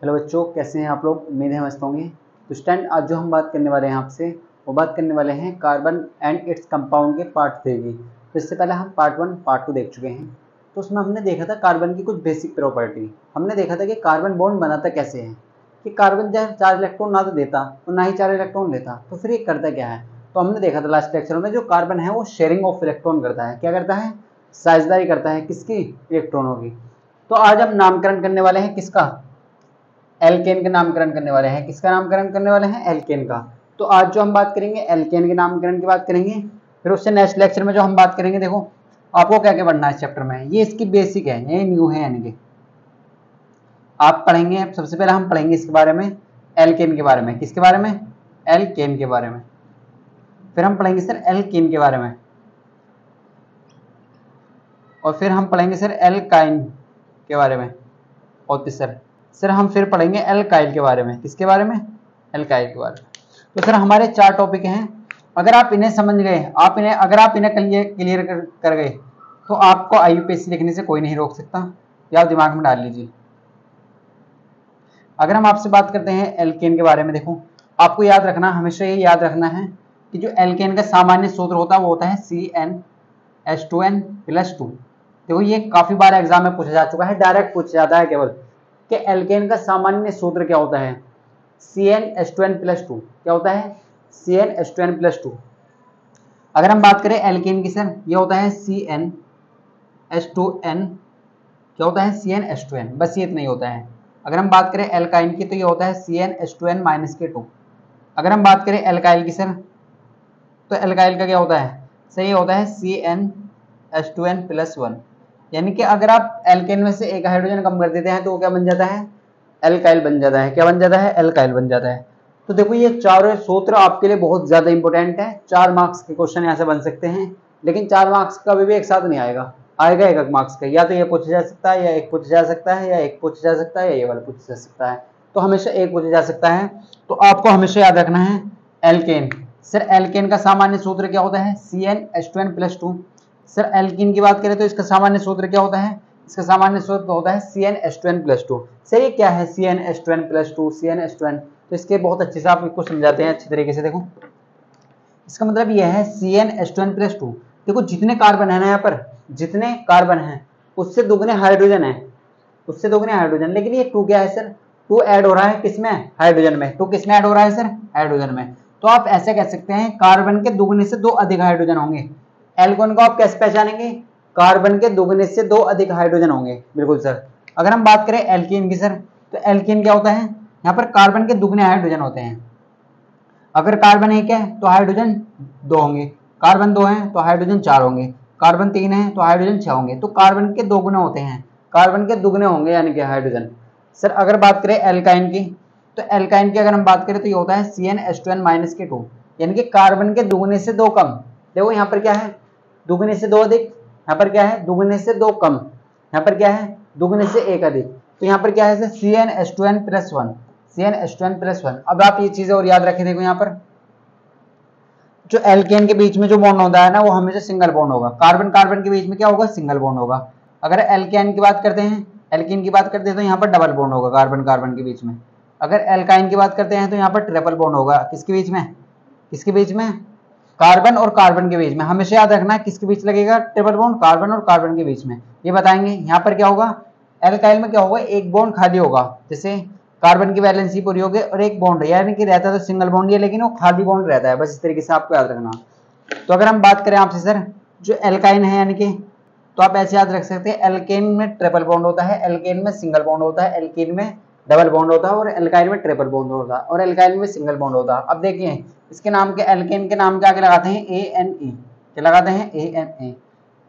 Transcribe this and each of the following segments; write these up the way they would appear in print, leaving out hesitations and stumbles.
Hello बच्चों, कैसे हैं आप लोग। उम्मीद है मस्त होंगे। तो स्टूडेंट, आज जो हम बात करने वाले हैं आपसे वो बात करने वाले हैं कार्बन एंड इट्स कंपाउंड के पार्ट 3 की। तो इससे पहले हम पार्ट 1 पार्ट 2 देख चुके हैं। तो उसमें हमने देखा था कार्बन की कुछ बेसिक प्रॉपर्टी। हमने देखा था कि कार्बन बॉन्ड बनाता कैसे है, कि कार्बन जो 4 इलेक्ट्रॉन ना तो देता और ना ही 4 इलेक्ट्रॉन लेता, तो फिर ये करता क्या है। तो हमने देखा था लास्ट लेक्चर में, जो कार्बन है वो शेयरिंग ऑफ इलेक्ट्रॉन करता है। क्या करता है? साझेदारी करता है। किसकी? इलेक्ट्रॉनों की। तो आज हम नामकरण करने वाले हैं किसका? एल्केन का नामकरण करने वाले हैं। किसका नामकरण करने वाले हैं? एल्केन का। तो आज जो हम बात करेंगे एल्केन के नामकरण की बात करेंगे। फिर उससे नेक्स्ट लेक्चर में जो हम बात करेंगे, देखो आपको क्या क्या पढ़ना है इस चैप्टर में। ये इसकी बेसिक है, ये न्यू है, यानी कि आप पढ़ेंगे। सबसे पहले हम पढ़ेंगे इसके बारे में, एल्केन के बारे में। किसके बारे में? एल्केन के बारे में। फिर हम पढ़ेंगे सर एल्कीन के बारे में, और फिर हम पढ़ेंगे सर एल्काइन के बारे में। और सर हम फिर पढ़ेंगे एल्काइल के बारे में। किसके बारे में? एल्काइल के बारे में। तो सर हमारे 4 टॉपिक हैं। अगर आप इन्हें समझ गए, अगर आप इन्हें क्लियर कर गए, तो आपको IUPAC लिखने से कोई नहीं रोक सकता। या आप दिमाग में डाल लीजिए। अगर हम आपसे बात करते हैं एल्केन के बारे में, देखो आपको याद रखना, हमेशा ये याद रखना है कि जो एल्केन का सामान्य सूत्र होता है वो होता है CnH2n+2। देखो ये काफी बार एग्जाम में पूछा जा चुका है, डायरेक्ट पूछा जाता है केवल कि एल्केन का सामान्य सूत्र क्या होता है। CnH2n+2 क्या होता है? CnH2n+2। अगर हम बात करें एल्केन की सर, ये होता है CnH2n। क्या होता है? CnH2n, बस ये इतना ही होता है। अगर हम बात करें एल्काइन की, तो ये होता है CnH2n-2। अगर हम बात करें एल्काइल की सर, तो एल्काइल का क्या होता है? सही होता है CnH2n+1। यानी कि अगर आप एल्केन में से एक हाइड्रोजन कम कर देते हैं तो वो क्या बन जाता है? एल्काइल बन जाता है। क्या बन जाता है? एल्काइल बन जाता है। तो देखो ये चारों सूत्र आपके लिए बहुत ज्यादा इंपॉर्टेंट है। 4 मार्क्स के क्वेश्चन यहाँ से बन सकते हैं, लेकिन 4 मार्क्स का भी एक साथ नहीं आएगा, आएगा 1 मार्क्स का। या तो ये पूछा जा सकता है, या एक पूछा जा सकता है, या एक पूछा जा सकता है, या ये वाला पूछा जा सकता है। तो हमेशा एक पूछा जा सकता है। तो आपको हमेशा याद रखना है एल्केन। सर एल्केन का सामान्य सूत्र क्या होता है? CnH2n+2। सर एल्कीन की बात करें तो इसका सामान्य सूत्र क्या होता है? इसका सामान्य सूत्र होता है CnH2n+2। सर ये क्या है CnH2n+2? CnH2n, तो इसके बहुत अच्छे से आप इसको समझाते हैं अच्छी तरीके से। देखो इसका मतलब यह है CnH2n+2। देखो जितने कार्बन है ना, यहाँ पर जितने कार्बन हैं उससे दुगने हाइड्रोजन है, उससे दुगने हाइड्रोजन। लेकिन ये 2 क्या है सर? 2 ऐड हो रहा है किसमें? हाइड्रोजन में। 2 किसमें ऐड हो रहा है सर? हाइड्रोजन में। तो आप ऐसे कह सकते हैं कार्बन के दुगने से 2 अधिक हाइड्रोजन होंगे। एल्कोन को आप कैसे पहचानेंगे? कार्बन के दुगने से 2 अधिक हाइड्रोजन होंगे। बिल्कुल सर। अगर हम बात करें एल्कीन की सर, तो एल्कीन क्या होता है? यहाँ पर कार्बन के दुगने हाइड्रोजन होते हैं। अगर कार्बन 1 है तो हाइड्रोजन 2 होंगे, कार्बन 2 है तो हाइड्रोजन 4 होंगे, कार्बन 3 है तो हाइड्रोजन 6 होंगे। तो कार्बन के 2 गुने होते हैं, कार्बन के दुगने होंगे यानी कि हाइड्रोजन। सर अगर बात करें एल्काइन की, तो एल्काइन की अगर हम बात करें तो ये होता है CnH2n-2, यानी कि कार्बन के दुगने से 2 कम। देखो यहाँ पर क्या है? दुगने से 2 अधिक। यहाँ पर क्या है? दुगने से 2 कम। यहाँ पर क्या है? दुगने से 1 अधिक। तो यहाँ पर क्या है? CnH2n+1, CnH2n+1। अब आप ये चीजें और याद रखें। देखो यहाँ पर जो एल्केन के बीच में जो बॉन्ड होता है ना, वो हमेशा सिंगल बॉन्ड होगा। कार्बन कार्बन के बीच में क्या होगा? सिंगल बॉन्ड होगा। अगर एल्केन की बात करते हैं, एल्कीन की बात करते हैं, तो यहाँ पर डबल बॉन्ड होगा कार्बन कार्बन के बीच में। अगर एल्काइन की बात करते हैं तो यहाँ पर ट्रिपल बॉन्ड होगा। किसके बीच में? किसके बीच में? कार्बन और कार्बन के बीच में। हमेशा याद रखना है किसके बीच लगेगा ट्रिपल बॉन्ड? कार्बन और कार्बन के बीच में। ये बताएंगे। यहाँ पर क्या होगा? एल्काइल में क्या होगा? एक बॉन्ड खाली होगा। जैसे कार्बन की वैलेंसी पूरी होगी और एक बॉन्ड, यानी कि रहता है तो सिंगल बॉन्ड ही है, लेकिन वो खाली बॉन्ड रहता है। बस इस तरीके से आपको याद रखना। तो अगर हम बात करें आपसे सर जो एल्काइन है, यानी कि तो आप ऐसे याद रख सकते हैं एल्केन में ट्रिपल बॉन्ड होता है, एल्केन में सिंगल बॉन्ड होता है, एल्कीन में डबल बॉन्ड होता है, और एल्काइन में ट्रिपल बॉन्ड होता है, और एल्काइन में सिंगल बॉन्ड होता है। अब देखिए इसके नाम के, एल्केन के नाम के आगे लगाते हैं ANE। क्या लगाते हैं? ANE।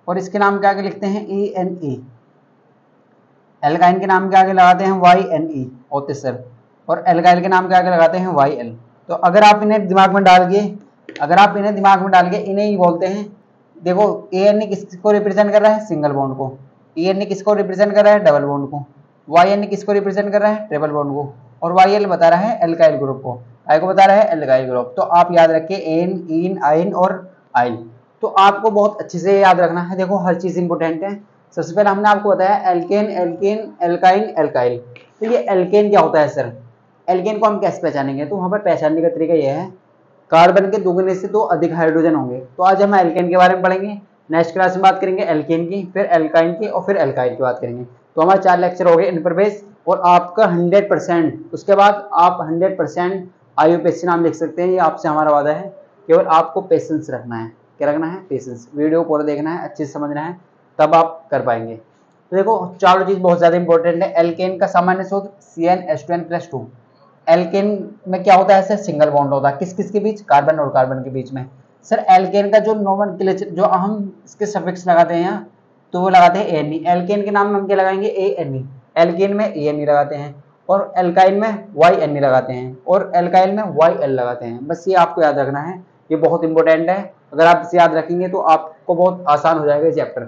और इसके नाम के आगे लिखते हैं ENE। एल्काइन के नाम के आगे लगाते हैं YNE होते सर, और एल्काइल के नाम के आगे लगाते हैं YL। तो अगर आप इन्हें दिमाग में डाल के, इन्हें ही बोलते हैं। देखो ANE किसको रिप्रेजेंट कर रहा है? सिंगल बॉन्ड को। ENE किसको रिप्रेजेंट कर रहा है? डबल बॉन्ड को। YNE किसको रिप्रेजेंट कर रहा है? ट्रिपल बॉन्ड को। और YL बता रहा है एल्काइल ग्रुप को। आई को बता रहा है एल्काइल ग्रुप। तो आप याद रखिए एन, इन, आइन और आइल। तो आपको बहुत अच्छे से याद रखना है। देखो हर चीज इंपोर्टेंट है। सबसे पहले हमने आपको बताया एल्केन, एल्केन, एल्काइन, एल्काइल। तो ये एल्केन क्या होता है सर? एल्केन को हम कैसे पहचानेंगे? तो वहां पर पहचानने का तरीका यह है, कार्बन के दुगने से तो अधिक हाइड्रोजन होंगे। तो आज हम एल्केन के बारे में पढ़ेंगे, नेक्स्ट क्लास में बात करेंगे एल्केन की, फिर एल्काइन की और फिर एल्काइल की बात करेंगे। तो हमारे 4 लेक्चर हो गए इन पर बेस, और आपका 100%, उसके बाद आप 100% आईयूपीएससी नाम लिख सकते हैं। ये आपसे हमारा वादा है, केवल आपको पेशेंस रखना है। क्या रखना है? पेशेंस। वीडियो पूरा देखना है, अच्छे से समझना है, तब आप कर पाएंगे। तो देखो चारों चीज बहुत ज्यादा इंपॉर्टेंट है। एल्केन का सामान्य सूत्र CnH2n+2। एल्केन में क्या होता है सर? सिंगल बॉन्ड होता है। किस किस के बीच? कार्बन और कार्बन के बीच में। सर एल्केन का जो नोमेनक्लेचर, जो हम इसके सफिक्स लगाते हैं यहाँ, तो वो लगाते हैं Ane। एल्केन के नाम में हम क्या लगाएंगे? Ane। एल्केन में Ane लगाते हैं, और एल्काइन में YNE लगाते हैं, और एल्काइल में YL लगाते हैं। बस ये आपको याद रखना है, ये बहुत इंपॉर्टेंट है। अगर आप इसे याद रखेंगे तो आपको बहुत आसान हो जाएगा चैप्टर।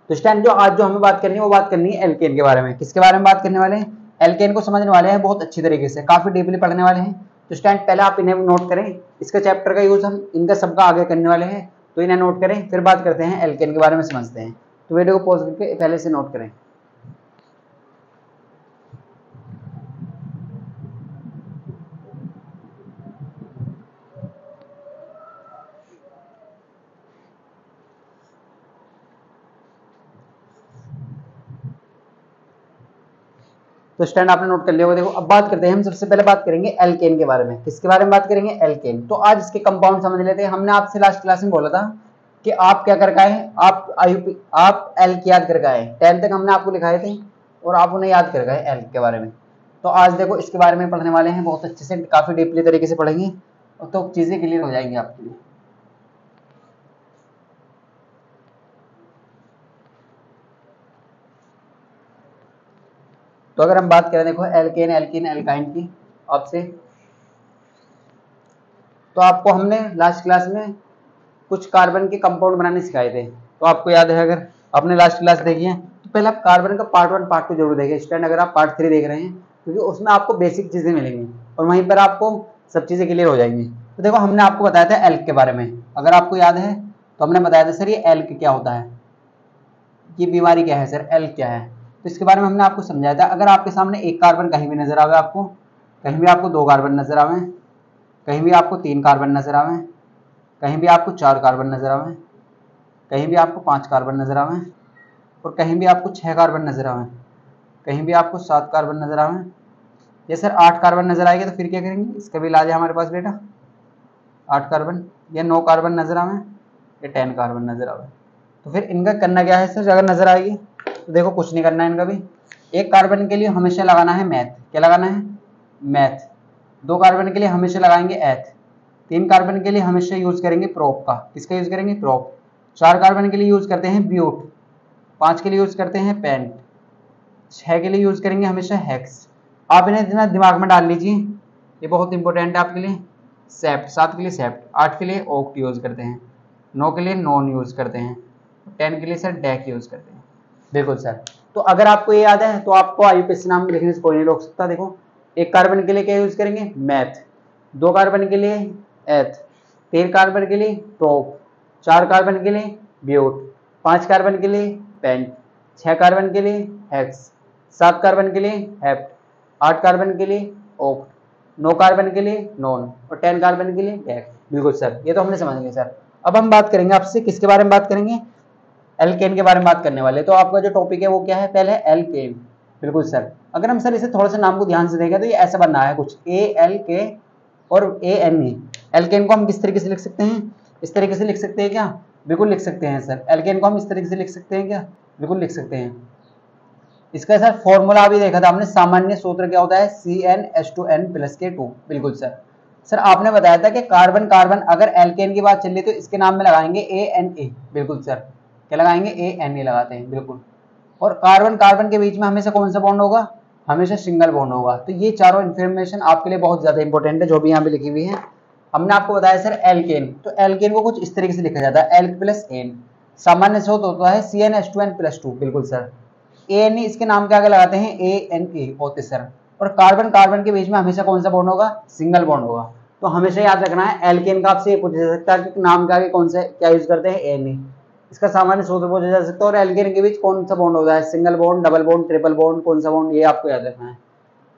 तो इस टाइम जो आज जो हमें बात करनी है, वो बात करनी है एल्केन के बारे में। किसके बारे में बात करने वाले हैं? एल्केन को समझने वाले हैं बहुत अच्छी तरीके से, काफी डीपली पढ़ने वाले हैं। तो इस टाइम पहले आप इन्हें नोट करें, इसका चैप्टर का यूज हम इनका सबका आगे करने वाले हैं, तो इन्हें नोट करें, फिर बात करते हैं एल्केन के बारे में, समझते हैं। तो वीडियो को पॉज करके पहले से नोट करें। तो स्टैंड आपने नोट कर लिया होगा। देखो अब बात करते हैं, हम सबसे पहले बात करेंगे एल्केन के बारे में। किसके बारे में बात करेंगे? एल्केन। तो आज इसके कंपाउंड समझ लेते हैं। हमने आपसे लास्ट क्लास में बोला था कि आप क्या करके आए, आप एल्क याद करके आए। 10 तक हमने आपको लिखाए थे और आप उन्हें याद कर गए एल्क के बारे में। तो आज देखो इसके बारे में पढ़ने वाले हैं, बहुत अच्छे से, काफी डीपली तरीके से पढ़ेंगे, तो चीजें क्लियर हो जाएंगी आपके लिए। तो अगर हम बात करें देखो एल्केन, एल्कीन, एल्काइन की आपसे, तो आपको हमने लास्ट क्लास में कुछ कार्बन के कंपाउंड बनाने सिखाए थे। तो आपको याद है, अगर आपने लास्ट क्लास देखी है तो पहले आप कार्बन का पार्ट 1 पार्ट 2 जरूर देखें। स्टैंड अगर आप पार्ट 3 देख रहे हैं, क्योंकि उसमें आपको बेसिक चीजें मिलेंगी और वहीं पर आपको सब चीजें क्लियर हो जाएंगी। तो देखो हमने आपको बताया था एल्क के बारे में, अगर आपको याद है तो हमने बताया था सर ये एल्क क्या होता है, ये बीमारी क्या है सर, एल्क क्या है। तो इसके बारे में हमने आपको समझाया था। अगर आपके सामने एक कार्बन कहीं भी नजर आवे, आपको कहीं भी आपको 2 कार्बन नजर आवे, कहीं भी आपको 3 कार्बन नजर आवे, कहीं भी आपको 4 कार्बन नजर आवे, कहीं भी आपको 5 कार्बन नजर आवे, और कहीं भी आपको 6 कार्बन नजर आवे, कहीं भी आपको 7 कार्बन नजर आवे, ये सर 8 कार्बन नजर आएगी, तो फिर क्या करेंगे? इसका भी इलाज है हमारे पास बेटा। 8 कार्बन या 9 कार्बन नजर आवे या 10 कार्बन नजर आवे, तो फिर इनका करना क्या है सर? अगर नजर आएगी तो देखो कुछ नहीं करना है इनका भी। 1 कार्बन के लिए हमेशा लगाना है मैथ। क्या लगाना है? मैथ। 2 कार्बन के लिए हमेशा लगाएंगे एथ। 3 कार्बन के लिए हमेशा यूज करेंगे प्रोप का। किसका यूज करेंगे? प्रोप। 4 कार्बन के लिए यूज करते हैं ब्यूट। 5 के लिए यूज करते हैं पेंट। 6 के लिए यूज करेंगे हमेशा हेक्स। आप इन्हें इतना दिमाग में डाल लीजिए, ये बहुत इंपॉर्टेंट है आपके लिए। सेप्ट, 7 के लिए सेप्ट, 8 के लिए ओक्ट यूज करते हैं, 9 के लिए नॉन यूज करते हैं, 10 के लिए सर डेक यूज करते हैं। बिल्कुल सर। तो अगर आपको ये याद है तो आपको आईयूपीएससी नाम लिखने से कोई नहीं रोक सकता। देखो 1 कार्बन के लिए क्या यूज करेंगे? मैथ। 2 कार्बन के लिए एथ। 3 कार्बन के लिए प्रोप। 4 कार्बन के लिए ब्यूट। 5 कार्बन के लिए पेंट। 6 कार्बन के लिए हेक्स। 7 कार्बन के लिए हेप्ट। 8 कार्बन के लिए ओक्ट। 9 कार्बन के लिए नॉन, और 10 कार्बन के लिए डेक। बिल्कुल सर, ये तो हमने समझ लिया सर। अब हम बात करेंगे आपसे किसके बारे में बात करेंगे? एल्केन के बारे में बात करने वाले। तो आपका जो टॉपिक है वो क्या है? पहले एल्केन। बिल्कुल सर। अगर हम सर इसे थोड़ा सा नाम को ध्यान से देखें तो ये ऐसा बनना है कुछ, ALK और ANE। एल्केन को हम किस तरीके से लिख सकते हैं? इस तरीके से लिख सकते हैं क्या? बिल्कुल लिख सकते हैं सर। एल्केन को हम इस तरीके से लिख सकते हैं क्या? बिल्कुल लिख सकते हैं। इसका सर फॉर्मूला भी देखा था हमने, सामान्य सूत्र क्या होता है? CnH2n+2। बिल्कुल सर। सर आपने बताया था कि कार्बन कार्बन अगर एल्केन की बात चल रही तो इसके नाम में लगाएंगे ANA। बिल्कुल सर, क्या लगाएंगे? ANA लगाते हैं। बिल्कुल। और कार्बन कार्बन के बीच में हमेशा कौन सा बॉन्ड होगा? हमेशा सिंगल बॉन्ड होगा। तो ये चारों इन्फॉर्मेशन आपके लिए बहुत ज्यादा इंपॉर्टेंट है, जो भी यहाँ पे लिखी हुई है। हमने आपको बताया सर एल्केन, तो एल्केन को कुछ इस तरीके से लिखा जाता है, एल्क प्लस एन। सामान्य स्रोत होता है CnH2n+2। बिल्कुल सर। ANE इसके नाम के आगे लगाते हैं ANA होते सर। और कार्बन कार्बन के बीच में हमेशा कौन सा बॉन्ड होगा? सिंगल बॉन्ड होगा। तो हमेशा याद रखना है, एल्केन का आपसे ये पूछा जा सकता है कि नाम के आगे कौन सा क्या यूज करते हैं? ANA। इसका सामान्य सूत्र पूछा जा सकता है। और एल्केन के बीच कौन सा बॉन्ड होता है, single bond, double bond, triple bond, कौन सा बॉन्ड, ये आपको याद रखना है।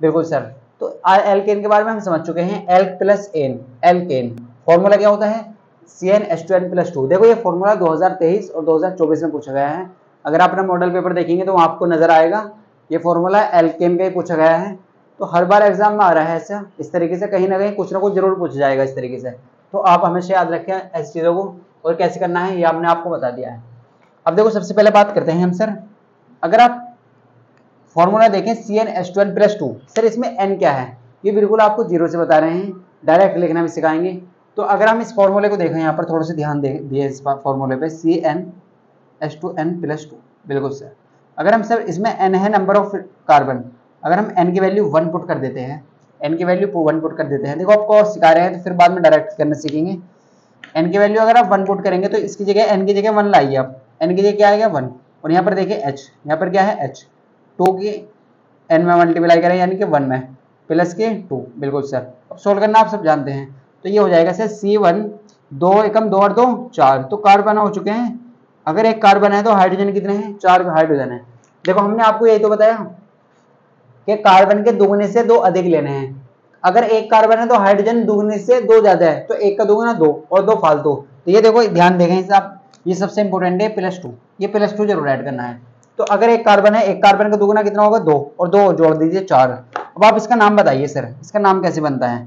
बिल्कुल सर। तो एल्केन के बारे में हम समझ चुके हैं, alk plus ene, alkene formula क्या होता है, CnH2n+2। देखो ये फॉर्मूला 2023 और 2024 में पूछा गया है। अगर आप अपना मॉडल पेपर देखेंगे तो आपको नजर आएगा ये फॉर्मूला एल्केन का ही पूछा गया है। तो हर बार एग्जाम में आ रहा है ऐसा, इस तरीके से कहीं ना कहीं कुछ ना कुछ जरूर पूछा जाएगा इस तरीके से। तो आप हमेशा याद रखें ऐसी चीजों को, और कैसे करना है ये हमने आपको बता दिया है। अब देखो सबसे पहले बात करते हैं हम सर, अगर आप फॉर्मूला देखें CnH2n+2, सर इसमें n क्या है, ये बिल्कुल आपको 0 से बता रहे हैं, डायरेक्ट लिखना भी सिखाएंगे। तो अगर हम इस फॉर्मूले को देखें, यहाँ पर थोड़ा सा ध्यान दिए इस फॉर्मूले पे, CnH2n+2, बिल्कुल सर। अगर हम सर इसमें n है नंबर ऑफ कार्बन, अगर हम n की वैल्यू 1 पुट कर देते हैं, n की वैल्यू 1 पुट कर देते हैं, देखो आपको सिखा रहे हैं तो फिर बाद में डायरेक्ट करना सीखेंगे। n की वैल्यू अगर आप 1 पुट करेंगे तो इसकी जगह n की जगह 1 लाइए आप, n की जगह क्या आएगा 1, और यहाँ पर देखिए h, यहाँ पर क्या है h, 2 की n में मल्टीप्लाई करें यानी कि 1 में प्लस के 2, बिल्कुल सर। अब सोल्व करना आप सब जानते हैं, तो ये हो जाएगा सर C1, 2 एकम 2 और 2 4, तो कार्बन हो चुके हैं। अगर एक कार्बन है तो हाइड्रोजन कितने हैं, 4 हाइड्रोजन है। देखो हमने आपको यही तो बताया कि कार्बन के दुगने से 2 अधिक लेने हैं। अगर एक कार्बन है तो हाइड्रोजन दुगने से 2 ज्यादा है, तो एक का दुगना 2 और 2 फालतू। तो ये देखो ध्यान देखें आप, ये सबसे इंपॉर्टेंट है +2, ये +2 जरूर ऐड करना है। तो अगर एक कार्बन है, एक कार्बन का दुगना कितना होगा 2, और 2 जोड़ दीजिए 4। अब आप इसका नाम बताइए सर, इसका नाम कैसे बनता है।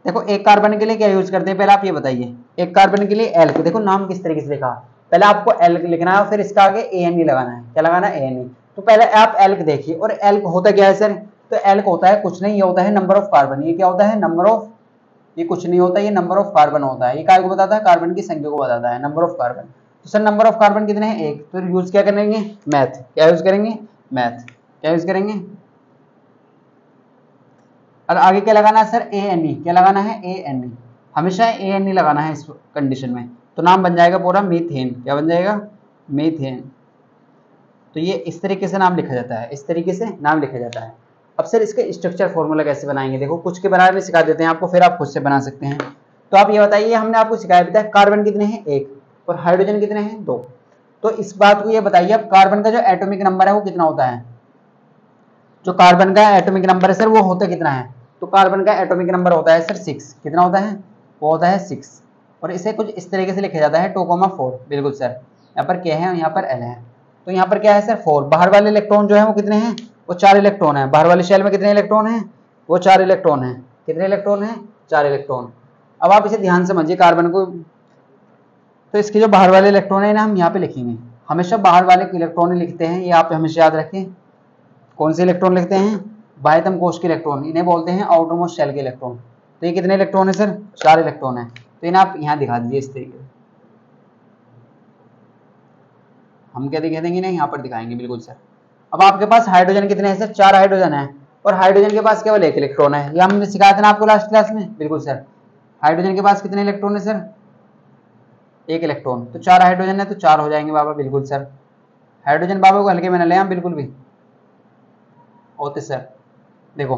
देखो एक कार्बन के लिए क्या यूज करते हैं, पहले आप ये बताइए। एक कार्बन के लिए एल्क, देखो नाम किस तरीके से लिखा, पहले आपको एल्क लिखना है और फिर इसका आगे ANE लगाना है। क्या लगाना है, ANE। तो पहले आप एल्क देखिए, और एल्क होता क्या है सर, तो एल्क होता है कुछ नहीं, ये होता है नंबर ऑफ कार्बन। ये क्या होता है, नंबर ऑफ, ये कुछ नहीं होता, ये नंबर ऑफ कार्बन होता है। ये काय को बताता है, कार्बन की संख्या को बताता है, नंबर ऑफ कार्बन। तो सर नंबर ऑफ कार्बन कितने हैं, 1, तो यूज क्या करेंगे, मैथ। क्या यूज करेंगे, मैथ। क्या यूज करेंगे, और आगे क्या लगाना है सर, ANE। क्या लगाना है, ANE। हमेशा ANE लगाना है इस कंडीशन में। तो नाम बन जाएगा पूरा मीथेन। क्या बन जाएगा, मीथेन। तो ये इस तरीके से नाम लिखा जाता है, इस तरीके से नाम लिखा जाता है। अब सर इसके स्ट्रक्चर फॉर्मूला कैसे बनाएंगे, देखो कुछ के बारे में सिखा देते हैं आपको, फिर आप खुद से बना सकते हैं। तो आप ये बताइए, हमने आपको सिखाया था कार्बन कितने हैं 1 और हाइड्रोजन कितने हैं 2। तो इस बात को ये बताइए अब, कार्बन का जो एटॉमिक नंबर है वो कितना होता है, जो कार्बन का एटॉमिक नंबर है सर वो होता कितना है। तो कार्बन का एटॉमिक नंबर होता है सर 6। कितना होता है, वो होता है 6। और इसे कुछ इस तरीके से लिखा जाता है 2,4, बिल्कुल सर। यहाँ पर K है, यहाँ पर L है। तो यहाँ पर क्या है सर 4। बाहर वाले इलेक्ट्रॉन जो है वो कितने हैं, वो 4 इलेक्ट्रॉन है। बाहर वाले शेल में कितने इलेक्ट्रॉन हैं, वो 4 इलेक्ट्रॉन है। कितने इलेक्ट्रॉन है, 4 इलेक्ट्रॉन। अब आप इसे ध्यान समझिए कार्बन को, तो इसके जो बाहर वाले इलेक्ट्रॉन है ना हम यहाँ पे लिखेंगे, हमेशा बाहर वाले इलेक्ट्रॉन ही लिखते हैं, ये आप हमेशा याद रखें। कौन से इलेक्ट्रॉन लिखते हैं, बाह्यतम कोश के इलेक्ट्रॉन, इन्हें बोलते हैं आउटर मोस्ट शेल के इलेक्ट्रॉन। तो ये कितने इलेक्ट्रॉन है सर, 4 इलेक्ट्रॉन है। तो इन्हें आप यहाँ दिखा दीजिए इस तरीके से, हम क्या दिखा देंगे ना, यहाँ पर दिखाएंगे, बिल्कुल सर। अब आपके पास हाइड्रोजन कितने हैं सर, 4 हाइड्रोजन है, और हाइड्रोजन के पास केवल 1 इलेक्ट्रॉन है। ये हमने सिखाया था ना आपको लास्ट क्लास में, बिल्कुल सर। हाइड्रोजन के पास कितने इलेक्ट्रॉन है सर, 1 इलेक्ट्रॉन। तो 4 हाइड्रोजन है तो 4 हो जाएंगे बाबा, बिल्कुल सर। हाइड्रोजन बाबा को हल्के में न ले, बिल्कुल भी होते सर। देखो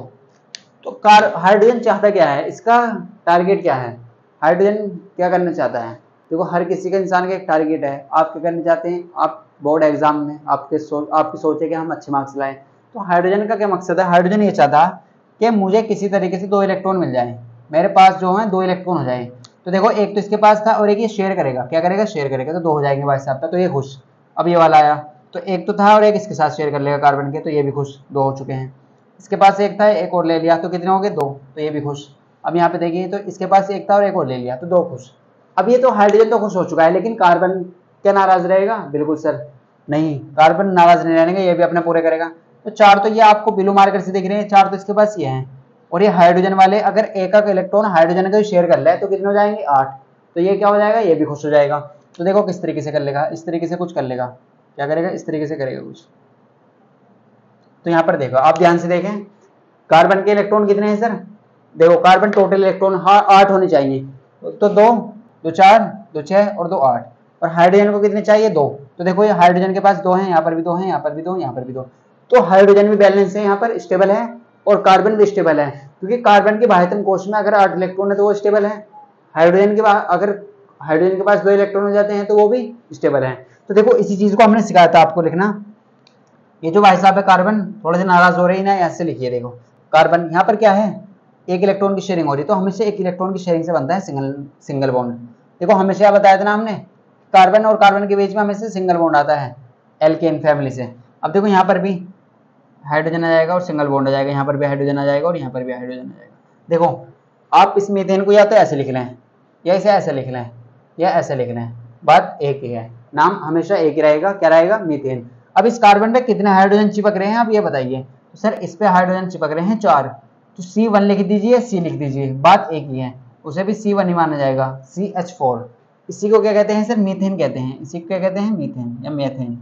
तो हाइड्रोजन चाहता क्या है, इसका टारगेट क्या है, हाइड्रोजन क्या करना चाहता है। देखो हर किसी का, इंसान का एक टारगेट है। आप क्या करना चाहते हैं, आप बोर्ड एग्जाम में आपकी सोच है कि हम अच्छे मार्क्स लाएं। तो हाइड्रोजन का क्या मकसद है, हाइड्रोजन ये चाहता कि मुझे किसी तरीके से 2 इलेक्ट्रॉन मिल जाए, मेरे पास जो है 2 इलेक्ट्रॉन हो जाए। तो देखो एक तो इसके पास था और एक ये शेयर करेगा। क्या करेगा, शेयर करेगा, तो 2 हो जाएंगे भाई साहब। तो ये खुश। अब ये वाला आया, तो एक तो था और एक इसके साथ शेयर कर लेगा कार्बन के, तो ये भी खुश, 2 हो चुके हैं। इसके पास एक था, एक और ले लिया, तो कितने हो गए 2, तो ये भी खुश। अब यहाँ पे देखिए, तो इसके पास एक था और एक और ले लिया, तो 2 खुश। अब ये तो हाइड्रोजन तो खुश हो चुका है, लेकिन कार्बन क्या नाराज रहेगा, बिल्कुल सर नहीं, कार्बन नाराज नहीं रहेगा, ये भी अपने पूरे करेगा। तो 4 तो ये आपको ब्लू मार्कर से दिख रहे हैं, 4 तो इसके पास ये हैं। और ये हाइड्रोजन वाले अगर एक इलेक्ट्रॉन हाइड्रोजन का शेयर कर ले तो कितने हो जाएंगे 8। तो ये क्या हो जाएगा, ये भी खुश हो जाएगा। तो देखो किस तरीके से कर लेगा, इस तरीके से कुछ कर लेगा। क्या करेगा, इस तरीके से करेगा कुछ। तो यहाँ पर देखो आप ध्यान से देखें, कार्बन के इलेक्ट्रॉन कितने हैं सर, देखो कार्बन टोटल इलेक्ट्रॉन 8 होने चाहिए। तो 2, 2 4, 2 6 और 2 8। और हाइड्रोजन को कितने चाहिए, 2। तो देखो ये हाइड्रोजन के पास 2 हैं, यहाँ पर भी 2 हैं, यहाँ पर भी 2, यहाँ पर भी 2। तो हाइड्रोजन भी बैलेंस है, यहाँ पर स्टेबल है, और कार्बन भी स्टेबल है। क्योंकि कार्बन के बाह्यतम कोश में अगर 8 इलेक्ट्रॉन है तो वो स्टेबल है। हाइड्रोजन के अगर हाइड्रोजन के पास 2 इलेक्ट्रॉन हो जाते हैं तो वो भी स्टेबल है। तो देखो इसी चीज को हमने सिखाया था आपको लिखना। ये जो भाई साहब है कार्बन, थोड़े से नाराज हो रहे हैं ना, ऐसे लिखिए। देखो कार्बन यहाँ पर क्या है, एक इलेक्ट्रॉन की शेयरिंग हो रही है, तो हमेशा एक इलेक्ट्रॉन की शेयरिंग से बनता है सिंगल बॉन्ड। देखो हमेशा क्या बताया था ना हमने, कार्बन और कार्बन के बीच में हमेशा सिंगल बॉन्ड आता है एल्केन फैमिली से। अब देखो यहाँ पर भी हाइड्रोजन आ जाएगा और सिंगल बॉन्ड आ जाएगा, यहाँ पर भी हाइड्रोजन आ जाएगा और यहाँ पर भी हाइड्रोजन आ जाएगा। देखो आप इस मीथेन को या तो ऐसे लिख लें, या इसे ऐसे लिख लें, या ऐसे लिख लें, बात एक ही है, नाम हमेशा एक ही रहेगा, क्या रहेगा, मीथेन। अब इस कार्बन पे कितने हाइड्रोजन चिपक रहे हैं आप ये बताइए। तो सर इस पे हाइड्रोजन चिपक रहे हैं 4, तो C1 लिख दीजिए, C लिख दीजिए, बात एक ही है, उसे भी C1 ही माना जाएगा, CH4। इसी को क्या कहते हैं सर, मीथेन कहते हैं। इसी को क्या कहते हैं, मीथेन या मेथेन,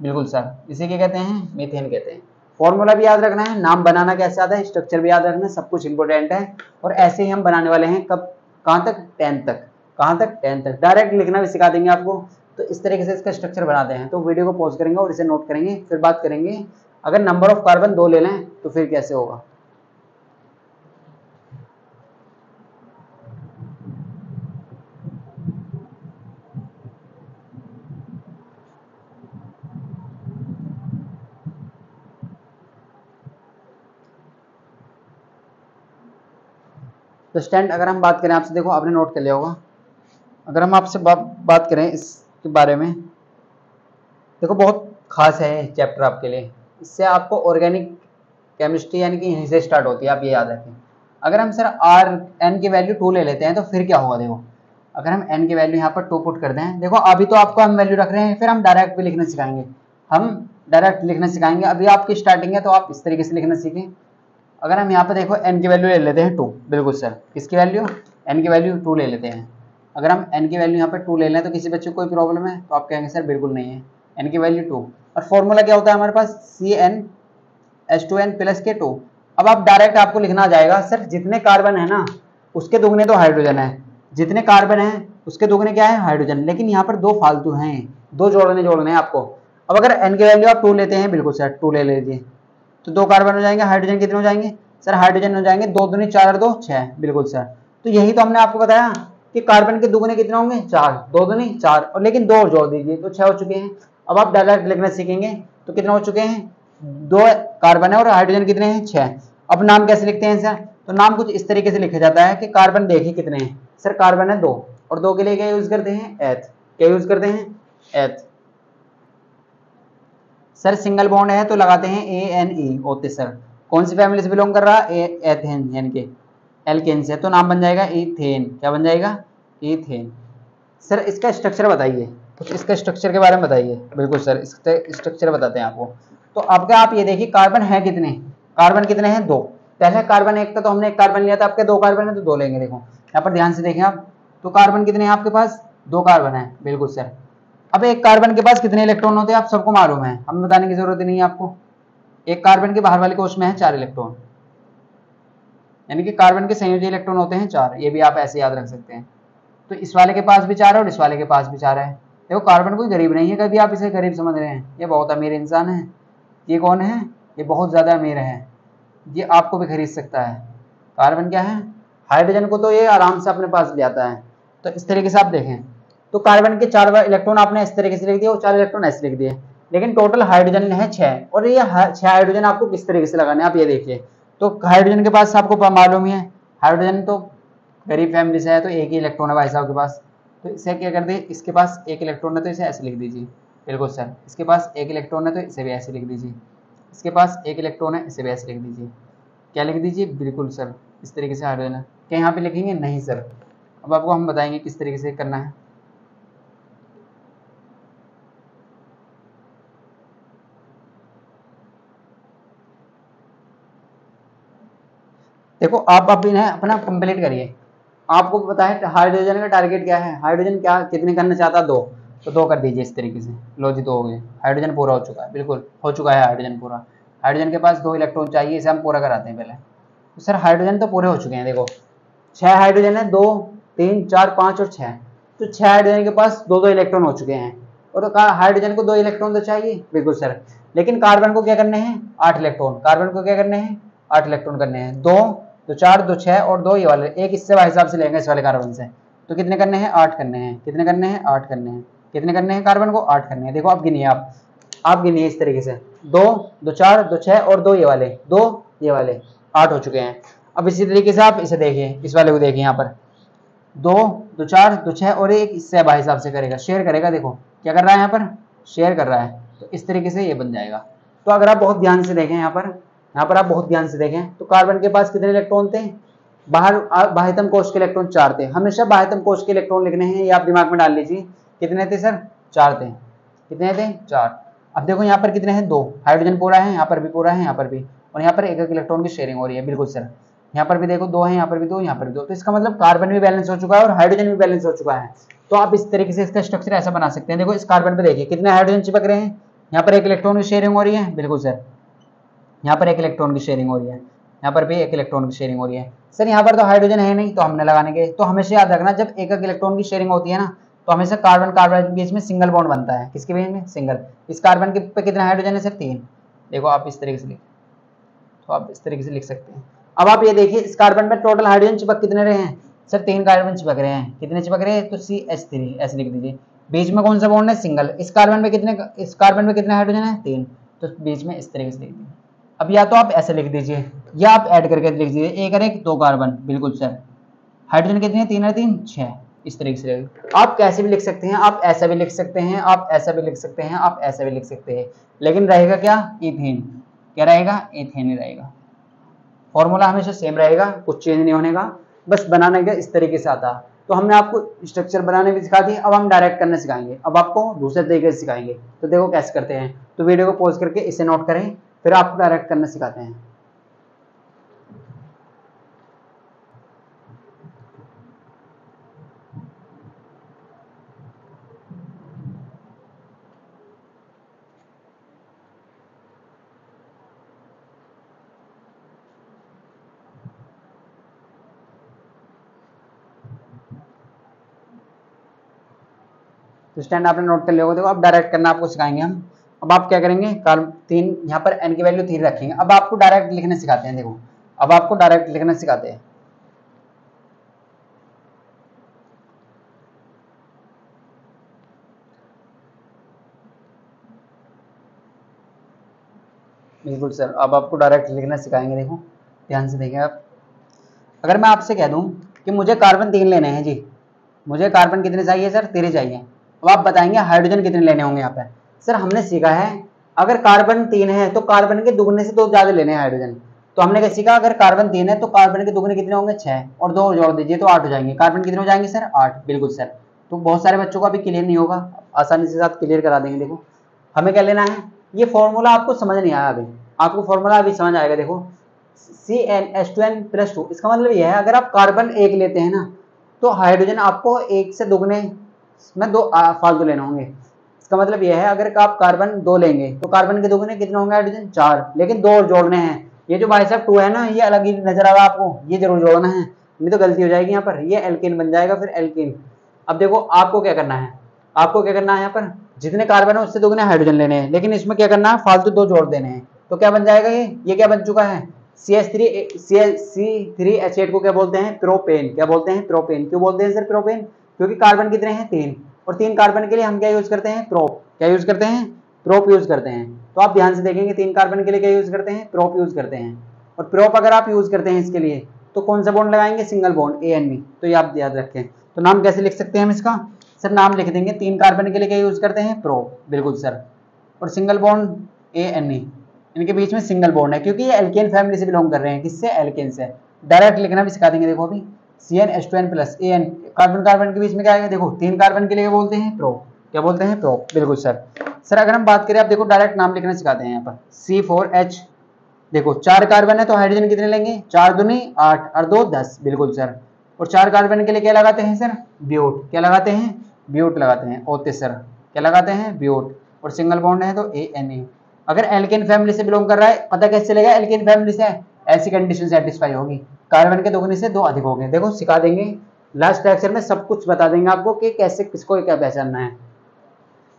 बिल्कुल सर, इसे क्या कहते हैं, मीथेन कहते हैं। फॉर्मूला भी याद रखना है, नाम बनाना कैसे आता है, स्ट्रक्चर भी याद रखना है, सब कुछ इंपॉर्टेंट है। और ऐसे ही हम बनाने वाले हैं कब, कहाँ तक, 10 तक। कहाँ तक, 10 तक। डायरेक्ट लिखना भी सिखा देंगे आपको। तो इस तरीके से इसका स्ट्रक्चर बनाते हैं। तो वीडियो को पॉज करेंगे और इसे नोट करेंगे, फिर बात करेंगे अगर नंबर ऑफ कार्बन 2 ले लें तो फिर कैसे होगा। तो स्टैंड अगर हम बात करें आपसे, देखो आपने नोट कर लिया होगा, अगर हम आपसे बात करें इसके बारे में, देखो बहुत खास है चैप्टर आपके लिए। इससे आपको ऑर्गेनिक केमिस्ट्री यानी कि यहीं से स्टार्ट होती है, आप ये याद रखें। अगर हम सर n की वैल्यू 2 ले लेते हैं तो फिर क्या होगा। देखो अगर हम n की वैल्यू यहाँ पर 2 पुट कर दें, देखो अभी तो आपको हम वैल्यू रख रहे हैं, फिर हम डायरेक्ट भी लिखना सिखाएंगे, हम डायरेक्ट लिखना सिखाएंगे। अभी आपकी स्टार्टिंग है तो आप इस तरीके से लिखना सीखें। अगर हम यहाँ पर देखो n की वैल्यू ले लेते हैं 2, बिल्कुल सर, किसकी वैल्यू, n की वैल्यू 2 ले लेते हैं। अगर हम n की वैल्यू यहाँ पर 2 ले लें तो किसी बच्चे को कोई प्रॉब्लम है, तो आप कहेंगे सर बिल्कुल नहीं है, n की वैल्यू 2। और फॉर्मूला क्या होता है हमारे पास, CnH2n प्लस के 2। अब आप डायरेक्ट आपको लिखना आ जाएगा, सर जितने कार्बन है ना उसके दुगने तो हाइड्रोजन है, जितने कार्बन है उसके दुगने क्या है, हाइड्रोजन। लेकिन यहाँ पर 2 फालतू हैं, 2 जोड़ने हैं आपको। अब अगर n की वैल्यू आप 2 लेते हैं, बिल्कुल सर 2 ले लीजिए, तो 2 कार्बन हो जाएंगे, हाइड्रोजन कितने हो जाएंगे सर, हाइड्रोजन हो जाएंगे 2 दूनी 4 और 2 6, बिल्कुल सर। तो यही तो हमने आपको बताया कि कार्बन के दुगने कितने होंगे, 4, 2 दूनी 4, और लेकिन 2 और जोड़ दीजिए तो 6 हो चुके हैं। अब आप डायरेक्ट लिखना सीखेंगे तो कितने हो चुके हैं, 2 कार्बन है और हाइड्रोजन कितने हैं, 6। अब नाम कैसे लिखते हैं सर, तो नाम कुछ इस तरीके से लिखा जाता है कि कार्बन देखिए कितने हैं, सर कार्बन है 2, और 2 के लिए क्या यूज करते हैं, एथ। क्या यूज करते हैं, एथ। सर सिंगल बॉन्ड है तो लगाते हैं ANE ओते। सर कौन सी फैमिली से बिलोंग कर रहा है, एथेन यानी कि एल्केन से, तो नाम बन जाएगा इथेन। क्या बन जाएगा, इथेन। सर इसका स्ट्रक्चर बताइए, कुछ इसका स्ट्रक्चर के बारे में बताइए। बिल्कुल सर इसका स्ट्रक्चर बताते हैं आपको। तो आपका आप ये देखिए कार्बन है कितने, कार्बन कितने हैं, 2। पहले कार्बन 1 था तो हमने 1 कार्बन लिया था, आपके 2 कार्बन है तो 2 लेंगे। देखो यहाँ पर ध्यान से देखें आप, तो कार्बन कितने हैं आपके पास, 2 कार्बन है, बिल्कुल सर। अब एक कार्बन के पास कितने इलेक्ट्रॉन होते हैं आप सबको मालूम है, हमें बताने की जरूरत नहीं है आपको। एक कार्बन के बाहर वाले कोश में है 4 इलेक्ट्रॉन, यानी कि कार्बन के संयोजी इलेक्ट्रॉन होते हैं 4, ये भी आप ऐसे याद रख सकते हैं। तो इस वाले के पास भी 4 है और इस वाले के पास भी 4 है। देखो कार्बन कोई गरीब नहीं है, कभी आप इसे गरीब समझ रहे हैं, ये बहुत अमीर इंसान है। ये कौन है, ये बहुत ज्यादा अमीर है, ये आपको भी खरीद सकता है। कार्बन क्या है, हाइड्रोजन को तो ये आराम से अपने पास ले आता है। तो इस तरीके से आप देखें तो कार्बन के 4 इलेक्ट्रॉन आपने इस तरीके से लिख दिया और 4 इलेक्ट्रॉन ऐसे लिख दिए, लेकिन टोटल हाइड्रोजन है 6। और ये 6 हाइड्रोजन आपको किस तरीके से लगाने हैं आप ये देखिए। तो हाइड्रोजन के पास आपको मालूम ही है, हाइड्रोजन तो गरीब फैमिली से है तो एक ही इलेक्ट्रॉन है भाई साहब के पास। तो इसे क्या कर दे, इसके पास 1 इलेक्ट्रॉन है तो इसे ऐसे लिख दीजिए, बिल्कुल सर। इसके पास 1 इलेक्ट्रॉन है तो इसे भी ऐसे लिख दीजिए, इसके पास 1 इलेक्ट्रॉन है इसे भी ऐसे लिख दीजिए। क्या लिख दीजिए, बिल्कुल सर इस तरीके से हाइड्रोजन है। क्या यहाँ पे लिखेंगे, नहीं सर। अब आपको हम बताएंगे किस तरीके से करना है। देखो आप अभी ना अपना कंप्लीट करिए, आपको पता है हाइड्रोजन का टारगेट क्या है, हाइड्रोजन क्या कितने करना चाहता है, 2, तो 2 कर दीजिए इस तरीके से। लो जी 2 हो गए, हाइड्रोजन पूरा हो चुका है, बिल्कुल हो चुका है हाइड्रोजन पूरा। हाइड्रोजन के पास 2 इलेक्ट्रॉन चाहिए, इसे हम पूरा कराते हैं पहले। तो सर हाइड्रोजन तो पूरे हो चुके हैं, देखो 6 हाइड्रोजन है, 2 3 4 5 और 6, तो 6 हाइड्रोजन के पास 2 इलेक्ट्रॉन हो चुके हैं। और हाइड्रोजन को 2 इलेक्ट्रॉन तो चाहिए, बिल्कुल सर। लेकिन कार्बन को क्या करने हैं, 8 इलेक्ट्रॉन। कार्बन को क्या करने हैं, 8 इलेक्ट्रॉन करने हैं। 2 तो 4 2 6 और 2 ये वाले, एक इससे भाई हिसाब से लेंगे इस वाले कार्बन से। तो कितने करने हैं, 8 करने हैं। कितने करने हैं, 8 करने हैं। कितने करने हैं कार्बन को, 8 करने हैं। देखो आप गिनिए, आप गिनिए इस तरीके से, 2 2 4 2 6 और 2 ये वाले, 2 ये वाले 8 हो चुके हैं। अब इसी तरीके से आप इसे देखिए, इस वाले को देखिए, यहाँ पर 2 2 4 2 6 और एक इससे भाई हिसाब से करेगा, शेयर करेगा। देखो क्या कर रहा है, यहाँ पर शेयर कर रहा है, तो इस तरीके से ये बन जाएगा। तो अगर आप बहुत ध्यान से देखें, यहाँ पर आप बहुत ध्यान से देखें तो कार्बन के पास कितने इलेक्ट्रॉन थे, बाह्यतम कोश के इलेक्ट्रॉन 4 थे। हमेशा बाह्यतम कोश के इलेक्ट्रॉन लिखने हैं, ये आप दिमाग में डाल लीजिए। कितने थे सर, 4 थे। कितने थे, 4। अब देखो यहाँ पर कितने हैं, 2 हाइड्रोजन पूरा है, यहाँ पर भी पूरा है, यहाँ पर भी, और यहाँ पर एक एक इलेक्ट्रॉन की शेयरिंग हो रही है। बिल्कुल सर, यहाँ पर भी देखो 2 है, यहाँ पर भी 2, यहाँ पर भी 2। तो इसका मतलब कार्बन भी बैलेंस हो चुका है और हाइड्रोजन भी बैलेंस हो चुका है। तो आप इस तरीके से इसका स्ट्रक्चर ऐसा बना सकते हैं। देखो इस कार्बन पे देखिए कितने हाइड्रोजन चिपक रहे हैं, यहाँ पर एक इलेक्ट्रॉन की शेयरिंग हो रही है। बिल्कुल सर, यहाँ पर एक इलेक्ट्रॉन की शेयरिंग हो रही है, यहाँ पर भी एक इलेक्ट्रॉन की शेयरिंग हो रही है। सर यहाँ पर तो हाइड्रोजन है नहीं, तो हमने लगाने के। तो हमेशा याद रखना, जब एक एक इलेक्ट्रॉन की शेयरिंग होती है ना, तो हमेशा कार्बन कार्बन के बीच में सिंगल बॉन्ड बनता है। किसके बीच में, सिंगल। इस कार्बन के पे कितने हाइड्रोजन है सर, 3। देखो आप इस तरीके से लिख, तो आप इस तरीके से लिख सकते हैं। अब आप ये देखिए इस कार्बन में टोटल हाइड्रोजन चिपक कितने रहे हैं सर, 3 कार्बन चिपक रहे हैं। कितने चिपक रहे हैं, तो CH3 ऐसे लिख दीजिए। बीच में कौन सा बॉन्ड है, सिंगल। इस कार्बन में कितने हाइड्रोजन है, 3। तो बीच में इस तरीके से लिख दीजिए। अब या तो आप ऐसे लिख दीजिए या आप ऐड करके लिख दीजिए, एक और एक 2 कार्बन। बिल्कुल सर, हाइड्रोजन कितने हैं, 3 और 3 6। इस तरीके से आप कैसे भी लिख सकते हैं, आप ऐसा भी लिख सकते हैं, आप ऐसा भी लिख सकते हैं, आप ऐसा भी लिख सकते हैं। लेकिन रहेगा क्या, इथेन। क्या रहेगा, इथेन ही रहेगा। फॉर्मूला हमेशा सेम रहेगा, कुछ चेंज नहीं होने का, बस बनाने का इस तरीके से आता। तो हमने आपको स्ट्रक्चर बनाने भी सिखा दिया, अब हम डायरेक्ट करना सिखाएंगे। अब आपको दूसरे तरीके से सिखाएंगे। तो देखो कैसे करते हैं, तो वीडियो को पॉज करके इसे नोट करें, फिर आपको डायरेक्ट करना सिखाते हैं। तो स्टैंड आपने नोट कर लिया होगा। देखो अब डायरेक्ट करना आपको सिखाएंगे हम। अब आप क्या करेंगे, कार्बन 3 यहाँ पर n की वैल्यू 3 रखेंगे। अब आपको डायरेक्ट लिखने सिखाते हैं। देखो अब आपको डायरेक्ट लिखना सिखाते हैं। बिल्कुल सर, अब आपको डायरेक्ट लिखना सिखाएंगे। देखो ध्यान से देखें आप। अगर मैं आपसे कह दूं कि मुझे कार्बन 3 लेने हैं जी, मुझे कार्बन कितने चाहिए सर, 3 चाहिए। अब आप बताएंगे हाइड्रोजन कितने लेने होंगे। यहाँ पर सर हमने सीखा है अगर कार्बन 3 है तो कार्बन के दुगने से 2 ज्यादा लेने हैं हाइड्रोजन। तो हमने क्या सीखा, अगर कार्बन 3 है तो कार्बन के दुगने कितने होंगे, 6, और 2 जोड़ दीजिए तो 8 हो जाएंगे। कार्बन कितने हो जाएंगे सर, 8। बिल्कुल सर। तो बहुत सारे बच्चों को अभी क्लियर नहीं होगा, आसानी से साथ क्लियर करा देंगे। देखो हमें क्या लेना है, ये फॉर्मूला आपको समझ नहीं आया अभी, आपको फॉर्मूला अभी समझ आएगा। देखो CnH2n+2, इसका मतलब ये है अगर आप कार्बन 1 लेते हैं ना, तो हाइड्रोजन आपको 1 से दुगने में 2 फालतू लेने होंगे। इसका मतलब यह है अगर आप कार्बन 2 लेंगे तो कार्बन के दुगने कितने होंगे हाइड्रोजन, 4। लेकिन 2 और जोड़ने हैं। ये जो भाई साहब 2 है ना, ये अलग ही नजर आ रहा है आपको, ये जरूर जोड़ना है, नहीं तो गलती हो जाएगी यहाँ पर। ये एल्केन बन जाएगा, फिर एल्केन। अब देखो आपको क्या करना है, आपको क्या करना है, यहाँ पर जितने कार्बन है उससे दुगने हाइड्रोजन लेने हैं, लेकिन इसमें क्या करना है, फालतू 2 जोड़ देने हैं। तो क्या बन जाएगा, ये क्या बन चुका है, C3H8 को क्या बोलते हैं, प्रोपेन। क्या बोलते हैं, प्रोपेन। क्यों बोलते हैं सर प्रोपेन, क्योंकि कार्बन कितने हैं, 3, और 3 कार्बन के लिए हम क्या यूज करते हैं, प्रोप। क्या यूज करते हैं, प्रोप यूज करते हैं। तो आप ध्यान से देखेंगे 3 कार्बन के लिए क्या यूज करते हैं, प्रोप यूज करते हैं। और प्रोप अगर आप यूज करते हैं इसके लिए तो कौन सा बॉन्ड लगाएंगे, सिंगल बॉन्ड ANB। तो ये आप याद रखें। तो नाम कैसे लिख सकते हैं हम इसका, सर नाम लिख देंगे 3 कार्बन के लिए क्या यूज करते हैं, प्रोप। बिल्कुल सर। और सिंगल बॉन्ड ANE, इनके बीच में सिंगल बॉन्ड है क्योंकि ये एल्केन फैमिली से बिलोंग कर रहे हैं। किससे, एल्केन से। डायरेक्ट लिखना भी सिखा देंगे। देखो अभी CnH2n+AN, कार्बन कार्बन के बीच में क्या आएगा, देखो 3 कार्बन के लिए क्या बोलते हैं, प्रोप। क्या बोलते हैं, प्रोप। बिल्कुल सर। सर अगर हम बात करें, आप देखो डायरेक्ट नाम लिखना सिखाते हैं यहाँ पर, C4H। देखो 4 कार्बन है तो हाइड्रोजन कितने लेंगे, 4 दूनी 8 और 2 10। बिल्कुल सर। और 4 कार्बन के लिए क्या लगाते हैं सर, ब्यूट। क्या लगाते हैं, ब्यूट लगाते हैं। ओते सर, क्या लगाते हैं, ब्यूट। और सिंगल बॉन्ड है तो ANE। अगर एल्केन फैमिली से बिलोंग कर रहा है, पता कैसे चलेगा एल्केन फैमिली से, ऐसी कंडीशन सेटिस्फाई होगी, कार्बन के दुगने से 2 अधिक हो गए। देखो सिखा देंगे, लास्ट लेक्चर में सब कुछ बता देंगे आपको कि कैसे किसको क्या पहचानना है।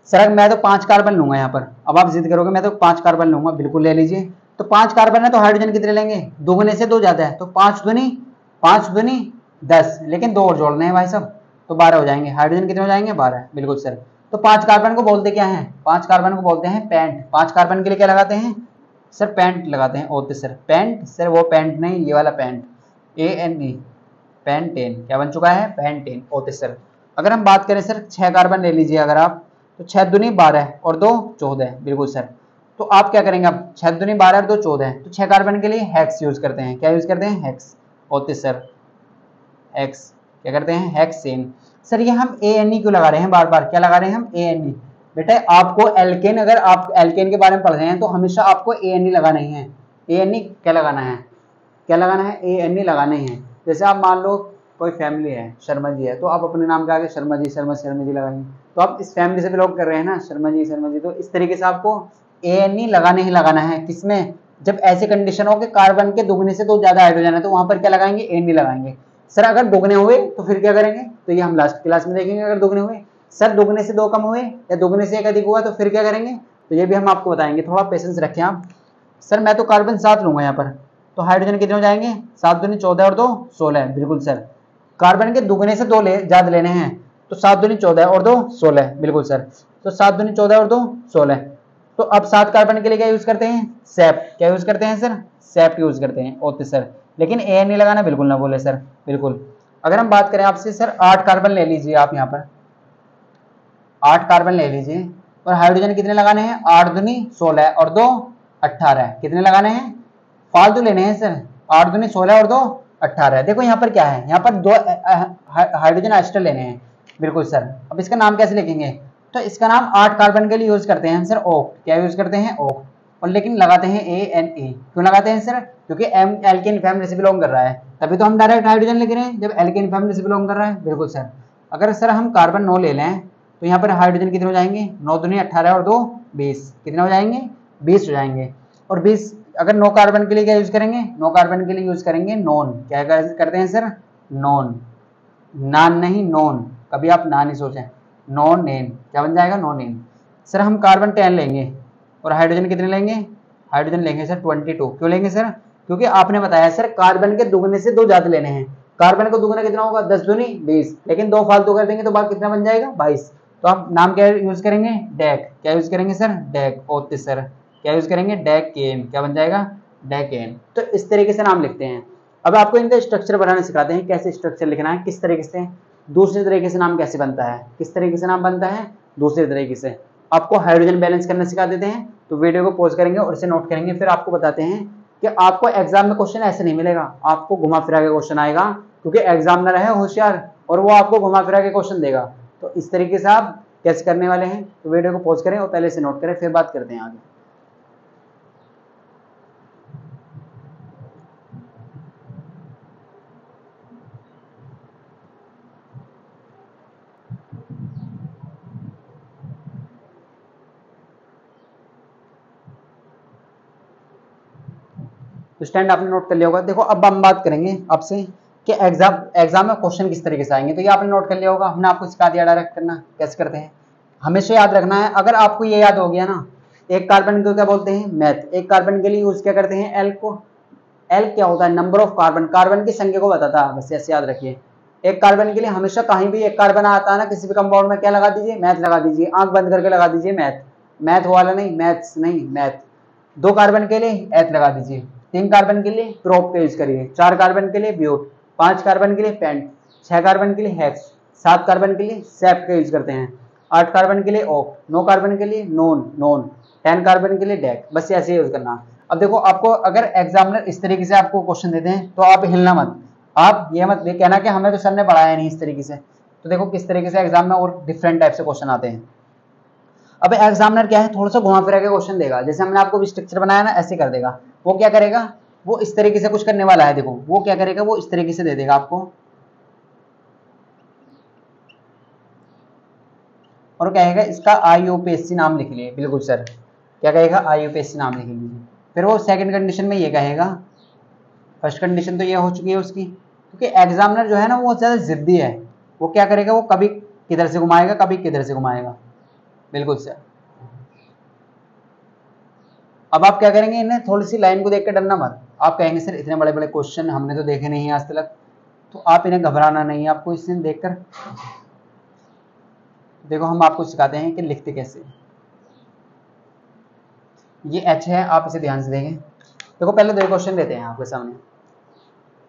सर मैं तो 5 कार्बन लूंगा यहाँ पर। अब आप जिद करोगे मैं तो 5 कार्बन लूंगा, बिल्कुल ले लीजिए। तो 5 कार्बन है तो हाइड्रोजन कितने लेंगे, दुगने से 2 ज्यादा है, तो 5 दूनी 10, लेकिन 2 और जोड़ने हैं भाई साहब, तो 12 हो जाएंगे। हाइड्रोजन कितने हो जाएंगे, 12। बिल्कुल सर। तो 5 कार्बन को बोलते क्या है, 5 कार्बन को बोलते हैं पेंट। 5 कार्बन के लिए क्या लगाते हैं सर, पेंट लगाते हैं। ओके सर, पेंट सर वो पेंट नहीं, ये वाला पेंट, ANE, पेंटेन। क्या बन चुका है, पेंटेन। Okay sir. अगर हम बात करें सर 6 कार्बन ले लीजिए अगर आप, तो 6 दूनी 12 और 2 14, बिल्कुल सर। तो आप क्या करेंगे, अब 6 दूनी 12 और 2 14, तो 6 कार्बन के लिए हेक्स यूज करते हैं। क्या यूज करते हैं, हेक्स। ओके सर, हेक्स क्या करते हैं, हेक्सेन। सर ये हम ANE क्यों लगा रहे हैं बार बार, क्या लगा रहे हैं हम, ANE। बेटा आपको एल्केन, अगर आप एल्केन के बारे में पढ़ रहे हैं तो हमेशा आपको ANE लगाना ही है। ANE क्या लगाना है, क्या लगाना है, ANE लगाना ही है। जैसे आप मान लो कोई फैमिली है, शर्मा जी है, तो आप अपने नाम के आगे शर्मा जी लगाएंगे, तो आप इस फैमिली से बिलोंग कर रहे हैं ना, शर्मा जी, तो इस तरीके से आपको ANE लगाने ही लगाना है। किसमें, जब ऐसी कंडीशन हो कि कार्बन के दुगने से 2 ज्यादा हाइड्रोजन है, तो वहां पर क्या लगाएंगे, ANE लगाएंगे। सर अगर दुगने हुए तो फिर क्या करेंगे, तो ये हम लास्ट क्लास में देखेंगे। अगर दुगने हुए, सर दुगने से 2 कम हुए या दुगने से 1 अधिक हुआ तो फिर क्या करेंगे, तो ये भी हम आपको बताएंगे। थोड़ा पेशेंस रखें आप। सर मैं तो कार्बन 7 लूंगा यहाँ पर, तो हाइड्रोजन कितने हो जाएंगे, 7 दूनी 14 और 2 16, बिल्कुल सर। कार्बन के दुगने से 2 ज्यादा लेने हैं, तो 7 दूनी 14 और 2 16, बिल्कुल सर। तो 7 दूनी 14 और 2 16। तो अब 7 कार्बन के लिए क्या यूज करते हैं, सेप। क्या यूज करते हैं सर, सेप यूज करते हैं। ओके सर, लेकिन ANE लगाना बिल्कुल ना बोले सर, बिल्कुल। अगर हम बात करें आपसे सर 8 कार्बन ले लीजिए आप, यहाँ पर 8 कार्बन ले लीजिए, और हाइड्रोजन कितने लगाने हैं, 8 दूनी 16 और 2 18, कितने लगाने हैं, फालतू लेने हैं सर, 8 दूनी 16 और 2 18। देखो यहाँ पर क्या है, यहाँ पर 2 हाइड्रोजन एस्टर लेने हैं, बिल्कुल सर। अब इसका नाम कैसे लिखेंगे, तो इसका नाम 8 कार्बन के लिए यूज करते हैं सर, ओक। क्या यूज करते हैं, ओक। और लेकिन लगाते हैं ANE, क्यों लगाते हैं सर, क्योंकि एल्केन फैमिली से बिलोंग कर रहा है, तभी तो हम डायरेक्ट हाइड्रोजन लिख रहे हैं जब एल्केन फैमिली से बिलोंग कर रहा है, बिल्कुल सर। अगर सर हम कार्बन 9 ले लें, तो यहाँ पर हाइड्रोजन कितने हो जाएंगे, 9 दूनी 18 और 2 20, कितने हो जाएंगे, 20 हो जाएंगे। और 20 अगर 9 कार्बन के लिए क्या यूज करेंगे, 9 कार्बन के लिए यूज करेंगे नॉन। क्या करते हैं सर, नॉन, नान नहीं नॉन, कभी आप ना नहीं सोचें, नॉन नेन। क्या बन जाएगा, नॉन नेन। सर हम कार्बन 10 लेंगे, और हाइड्रोजन कितने लेंगे, हाइड्रोजन लेंगे सर 22। क्यों लेंगे सर, क्योंकि आपने बताया सर कार्बन के दुगने से 2 ज्यादा लेने हैं। कार्बन को दुगना कितना होगा, 10 दूनी 20, लेकिन 2 फालतू कर देंगे तो बात कितना बन जाएगा, 22। तो आप नाम क्या यूज करेंगे, डेक। क्या यूज करेंगे सर, डेक। ओके सर, क्या यूज करेंगे, डेकेन। क्या बन जाएगा, डेकेन। तो इस तरीके से नाम लिखते हैं। अब आपको इनका स्ट्रक्चर बनाना सिखाते हैं, कैसे स्ट्रक्चर लिखना है, किस तरीके से, दूसरे तरीके से नाम कैसे बनता है, किस तरीके से नाम बनता है, दूसरे तरीके से। आपको हाइड्रोजन बैलेंस करना सिखा देते हैं, तो वीडियो को पॉज करेंगे और इसे नोट करेंगे। फिर आपको बताते हैं कि आपको एग्जाम में क्वेश्चन ऐसे नहीं मिलेगा, आपको घुमा फिरा के क्वेश्चन आएगा, क्योंकि एग्जामिनर है होशियार और वो आपको घुमा फिरा के क्वेश्चन देगा। तो इस तरीके से आप कैसे करने वाले हैं, तो वीडियो को पॉज करें और पहले से नोट करें, फिर बात करते हैं आगे। तो स्टैंड आपने नोट कर लिया होगा। देखो अब हम बात करेंगे आपसे कि एग्जाम में क्वेश्चन किस तरीके से आएंगे। तो ये आपने नोट कर लिया होगा, हमने आपको सिखा दिया डायरेक्ट करना कैसे करते हैं। हमेशा याद रखना है, अगर आपको ये याद हो गया ना, एक कार्बन को क्या बोलते हैं, मैथ। एक कार्बन के लिए यूज क्या करते हैं, एल को। एल क्या होता है, नंबर ऑफ कार्बन, कार्बन की संख्या को बताता है, बस ऐसे याद रखिए। एक कार्बन के लिए हमेशा कहीं भी एक कार्बन आता है ना किसी भी कंपाउंड में, क्या लगा दीजिए, मैथ लगा दीजिए, आंख बंद करके लगा दीजिए मैथ, मैथ वाला नहीं, मैथ्स नहीं, मैथ। 2 कार्बन के लिए एथ लगा दीजिए, 3 कार्बन के लिए प्रोप का यूज करिए, 4 कार्बन के लिए ब्यूट, 5 कार्बन के लिए पेंट, 6 कार्बन के लिए हेक्स, 7 कार्बन के लिए सेप का यूज करते हैं, 8 कार्बन के लिए ओक, 9 कार्बन के लिए नॉन, 10 कार्बन के लिए डेक। बस ऐसे यूज करना। अब देखो आपको अगर एग्जामिनर इस तरीके से आपको क्वेश्चन देते हैं तो आप हिलना मत, आप ये मत कहना कि हमें तो सर ने पढ़ाया नहीं इस तरीके से। तो देखो किस तरीके से एग्जाम में और डिफरेंट टाइप से क्वेश्चन आते हैं। अब एग्जामिनर क्या है, थोड़ा सा घुमा फिरा के क्वेश्चन देगा, जैसे हमने आपको भी स्ट्रक्चर बनाया ना, ऐसे कर देगा। वो क्या करेगा, वो इस तरीके से कुछ करने वाला है। देखो वो क्या करेगा, वो इस तरीके से दे देगा आपको, और कहेगा इसका IUPAC नाम लिख लिए, बिल्कुल सर। क्या कहेगा, IUPAC नाम लिख लीजिए। फिर वो सेकंड कंडीशन में ये कहेगा, फर्स्ट कंडीशन तो ये हो चुकी है उसकी, क्योंकि एग्जामिनर जो है ना वो ज्यादा जिद्दी है। वो क्या करेगा, वो कभी किधर से घुमाएगा, कभी किधर से घुमाएगा, बिल्कुल सर। अब आप क्या करेंगे, इन्हें थोड़ी सी लाइन को देख कर डरना मत। आप कहेंगे सर इतने बड़े बड़े क्वेश्चन हमने तो देखे नहीं आज तक, तो आप इन्हें घबराना नहीं है, आपको इससे देखकर देखो हम आपको सिखाते हैं कि लिखते कैसे। ये H है, आप इसे ध्यान से देखें। देखो पहले दो क्वेश्चन देते हैं आपके सामने।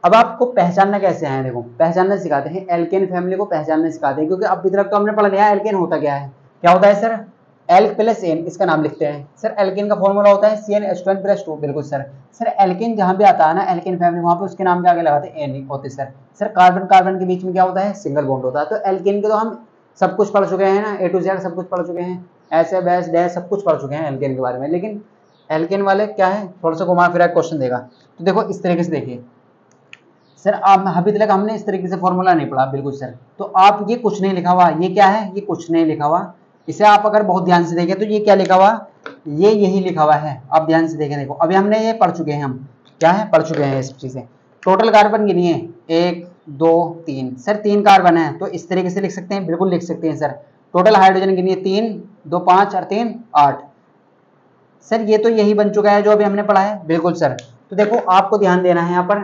अब आपको पहचानना कैसे है, देखो पहचानना सिखाते हैं, एल्केन फैमिली को पहचानना सिखाते हैं, क्योंकि अभी तक तो हमने पढ़ लिया एल्केन होता क्या है। क्या होता है सर, एल्क प्लस एन, इसका नाम लिखते हैं सर। एल्केन का फॉर्मूला होता है CnH2n+2। बिल्कुल सर। सर एल्केन जहां भी आता है ना, एल्केन फैमिली, वहां पे उसके नाम के आगे लगाते हैं एन होते सर। सर कार्बन कार्बन के बीच में क्या होता है, सिंगल बॉन्ड होता है। तो एल्केन के तो हम सब कुछ पढ़ चुके हैं ना, A to Z सब कुछ पढ़ चुके हैं, ऐसे बैस डैश सब कुछ पढ़ चुके हैं एल्केन के बारे में। लेकिन एल्केन वाले क्या है, थोड़ा सा घुमा फिरा क्वेश्चन देगा। तो देखो इस तरीके से देखिए सर, आप अभी तक हमने इस तरीके से फॉर्मूला नहीं पढ़ा। बिल्कुल सर। तो आप ये कुछ नहीं लिखा हुआ, ये क्या है, ये कुछ नहीं लिखा हुआ। इसे आप अगर बहुत ध्यान से देखें तो ये क्या लिखा हुआ, ये यही लिखा हुआ है। आप ध्यान से देखें, देखो अभी हमने ये पढ़ चुके हैं, हम क्या है पढ़ चुके हैं ये सब चीजें। टोटल कार्बन गिनिए 1 2 3। सर 3 कार्बन है तो इस तरीके से लिख सकते हैं, बिल्कुल लिख सकते हैं सर। टोटल हाइड्रोजन गिनिए 3 2 5 और 3 8। सर ये तो यही बन चुका है जो अभी हमने पढ़ा है। बिल्कुल सर। तो देखो आपको ध्यान देना है, यहाँ पर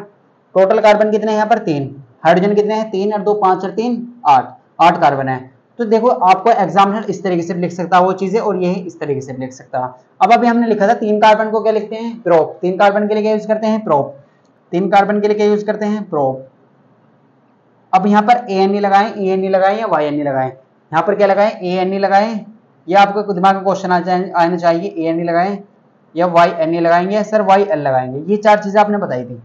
टोटल कार्बन कितने हैं, यहाँ पर 3, हाइड्रोजन कितने हैं 3 और 2 5 और 3 8, 8 कार्बन है। तो देखो आपको एग्जामिनर इस तरीके से लिख सकता है वो चीजें, और यही इस तरीके से लिख सकता है। अब अभी हमने लिखा था 3 कार्बन को क्या लिखते हैं, प्रोप। 3 कार्बन के लिए क्या यूज करते हैं, प्रोप। 3 कार्बन के लिए क्या यूज करते हैं, प्रोप। अब यहाँ पर ANE लगाएं, ENE लगाएं या YNE लगाएं। यहाँ पर क्या लगाएं, ANE लगाएं, या आपको दिमाग में क्वेश्चन आना चाहिए, ANE लगाएं या YNE लगाएंगे या सर YL लगाएंगे। ये 4 चीजें आपने बताई थी।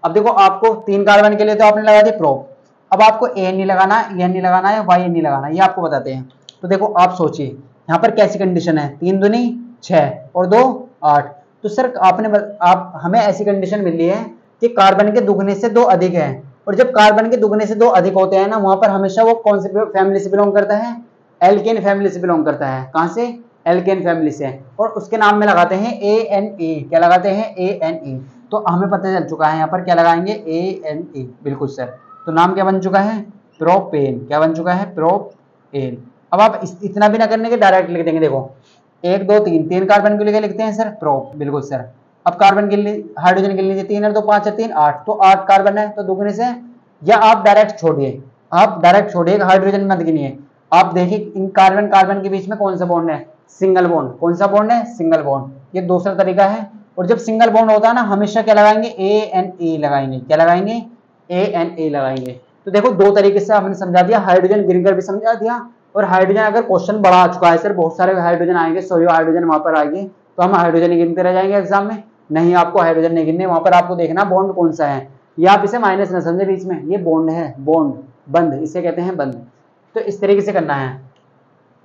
अब देखो आपको 3 कार्बन के लिए तो आपने लगा दी प्रोप। अब आपको ANE लगाना, ENE लगाना है, YNE लगाना, ये आपको बताते हैं। तो देखो आप सोचिए यहाँ पर कैसी कंडीशन है, 3 दूनी 6 और 2 8। तो सर आप हमें ऐसी कंडीशन मिल रही है कि कार्बन के दुगने से 2 अधिक है, और जब कार्बन के दुगने से 2 अधिक होते हैं ना, वहां पर हमेशा वो कौन से फैमिली से बिलोंग करता है, एल्केन फैमिली से बिलोंग करता है। कहां से, एल्केन फैमिली से। और उसके नाम में लगाते हैं ANE। क्या लगाते हैं, ANE। तो हमें पता चल चुका है यहाँ पर क्या लगाएंगे, ANE। बिल्कुल सर। तो नाम क्या बन चुका है, प्रोपेन। क्या बन चुका है, प्रोपेन। अब आप इतना भी ना करने के डायरेक्ट लिख देंगे। देखो 1 2 3, 3 कार्बन के लिए लिखते हैं सर, प्रोप। बिल्कुल सर। अब कार्बन के लिए, हाइड्रोजन के लिए 3 और 2 5 और 3 8, तो 8 कार्बन है तो दुगने से। या आप डायरेक्ट छोड़िए, आप डायरेक्ट छोड़िए, हाइड्रोजन मत गिनिए। आप देखिए इन कार्बन कार्बन के बीच में कौन सा बॉन्ड है, सिंगल बॉन्ड। कौन सा बॉन्ड है, सिंगल बॉन्ड। ये दूसरा तरीका है। और जब सिंगल बॉन्ड होता है ना, हमेशा क्या लगाएंगे, ANE लगाएंगे। क्या लगाएंगे, ANE लगाएंगे। तो देखो 2 तरीके से हमने समझा दिया, हाइड्रोजन गिनकर भी समझा दिया। और हाइड्रोजन अगर क्वेश्चन बड़ा आ चुका है सर, बहुत सारे हाइड्रोजन आएंगे, 100 हाइड्रोजन वहां पर आएंगे, तो हम हाइड्रोजन ही गिनते रह जाएंगे एग्जाम में। नहीं, आपको हाइड्रोजन नहीं गिनने, वहां पर आपको देखना बॉन्ड कौन सा है। ये आप इसे माइनस न समझे बीच में, ये बॉन्ड है, बॉन्ड, बंद, इसे कहते हैं बंद। तो इस तरीके से करना है।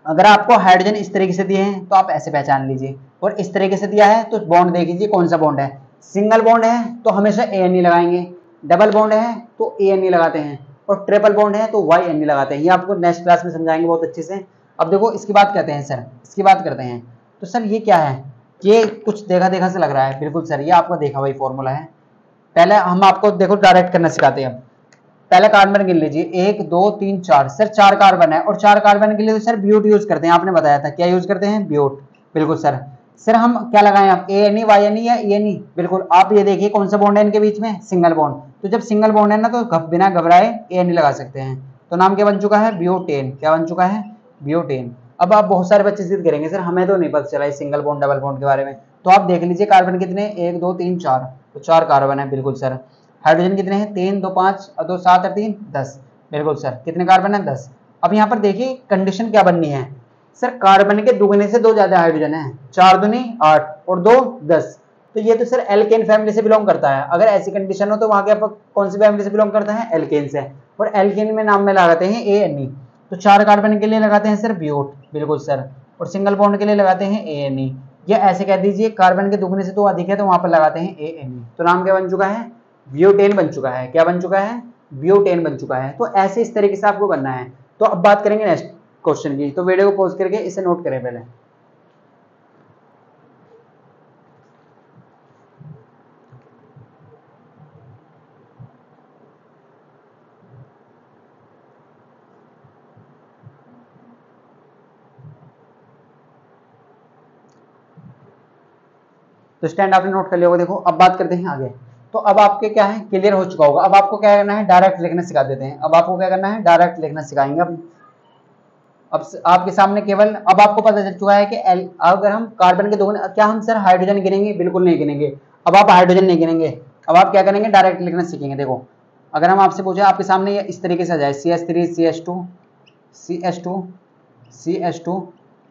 अगर आपको हाइड्रोजन इस तरीके से दिए हैं तो आप ऐसे पहचान लीजिए, और इस तरीके से दिया है तो बॉन्ड देख लीजिए कौन सा बॉन्ड है। सिंगल बॉन्ड है तो हमेशा ANE लगाएंगे, डबल बॉन्ड है तो ANE लगाते हैं, और ट्रिपल बॉन्ड है तो YNE लगाते हैं। ये आपको नेक्स्ट क्लास में समझाएंगे बहुत अच्छे से। अब देखो इसकी बात करते हैं सर, इसकी बात करते हैं। तो सर ये क्या है, ये कुछ देखा देखा से लग रहा है। बिल्कुल सर, ये आपका देखा वही फॉर्मूला है। पहले हम आपको देखो डायरेक्ट करना सिखाते हैं। पहले कार्बन गिन लीजिए, 1 2 3 4। सर 4 कार्बन है, और 4 कार्बन के लिए तो सर ब्यूट यूज करते हैं, आपने बताया था। क्या यूज करते हैं, ब्यूट। बिल्कुल सर। सर हम क्या लगाएं, आप ANE YNE या ENE। बिल्कुल, आप ये देखिए कौन सा बॉन्ड है इनके बीच में, सिंगल बॉन्ड। तो जब सिंगल बॉन्ड है ना, तो बिना घबराए ANE लगा सकते हैं। तो नाम क्या बन चुका है, ब्यूटेन। क्या बन चुका है, ब्यूटेन। अब आप बहुत सारे बच्चे जिद करेंगे सर हमें तो नहीं पता चला इस सिंगल बॉन्ड डबल बॉन्ड के बारे में। तो आप देख लीजिए कार्बन कितने, 1 2 3 4, तो 4 कार्बन है। बिल्कुल सर। हाइड्रोजन कितने हैं, 3 2 5 और 2 7 और 3 10। बिल्कुल सर। कितने कार्बन है, 10। अब यहाँ पर देखिए कंडीशन क्या बननी है सर, कार्बन के दुगने से 2 ज्यादा हाइड्रोजन है, 4 दूनी 8 और 2 10। तो ये तो सर एल्केन फैमिली से बिलोंग करता है। अगर ऐसी कंडीशन हो तो वहां के कौन सी फैमिली से बिलोंग करता है, एल्केन से। और एल्केन में नाम में लगाते हैं ANE। तो 4 कार्बन के लिए लगाते हैं सर ब्यूट। बिल्कुल सर। और सिंगल बॉन्ड के लिए लगाते हैं ANE। या ऐसे कह दीजिए कार्बन के दुगने से 2 अधिक है तो वहां पर लगाते हैं ANE। तो नाम क्या बन चुका है, ब्यूटेन बन चुका है। क्या बन चुका है, ब्यूटेन बन चुका है। तो ऐसे इस तरीके से आपको करना है। तो अब बात करेंगे नेक्स्ट क्वेश्चन की। तो वीडियो को पॉज करके इसे नोट करें पहले। तो स्टैंड आपने नोट कर लिया होगा। देखो अब बात करते हैं आगे। तो अब आपके क्या है, क्लियर हो चुका होगा। अब आपको क्या करना है, डायरेक्ट लिखना सिखा देते हैं। अब आपको क्या करना है, डायरेक्ट लिखना सिखाएंगे। आपके सामने केवल अब आपको पता चल चुका है कि अगर हम कार्बन के 2 क्या हम सर हाइड्रोजन गिनेंगे? बिल्कुल नहीं गिनेंगे। अब आप हाइड्रोजन नहीं गिनेंगे, अब आप क्या करेंगे? डायरेक्ट लिखना सीखेंगे। देखो अगर हम आपसे पूछे आपके सामने ये इस तरीके से आ जाए CH3 CH2 CH2 CH2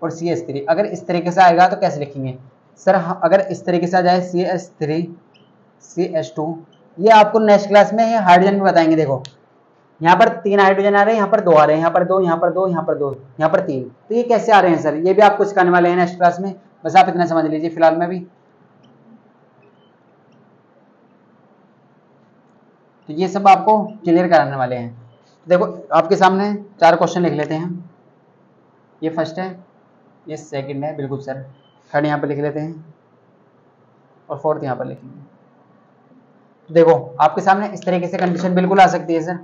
और CH3, अगर इस तरीके से आएगा तो कैसे लिखेंगे सर? अगर इस तरीके से आ जाए CH3 CH2, ये आपको नेक्स्ट क्लास में ये हाइड्रोजन में बताएंगे। देखो यहाँ पर 3 हाइड्रोजन आ रहे हैं, यहाँ पर 2 आ रहे हैं, यहाँ पर 2, यहाँ पर 2, यहाँ पर 2, यहाँ पर 3, तो ये कैसे आ रहे हैं सर? ये भी आपको सिखाने वाले हैं नेक्स्ट क्लास में, बस आप इतना समझ लीजिए फिलहाल में भी। तो ये सब आपको क्लियर कराने वाले हैं। तो देखो आपके सामने 4 क्वेश्चन लिख लेते हैं। ये फर्स्ट है, ये सेकंड है, बिल्कुल सर। थर्ड यहाँ पर लिख लेते हैं और फोर्थ यहाँ पर लिखेंगे। तो देखो आपके सामने इस तरीके से कंडीशन बिल्कुल आ सकती है सर।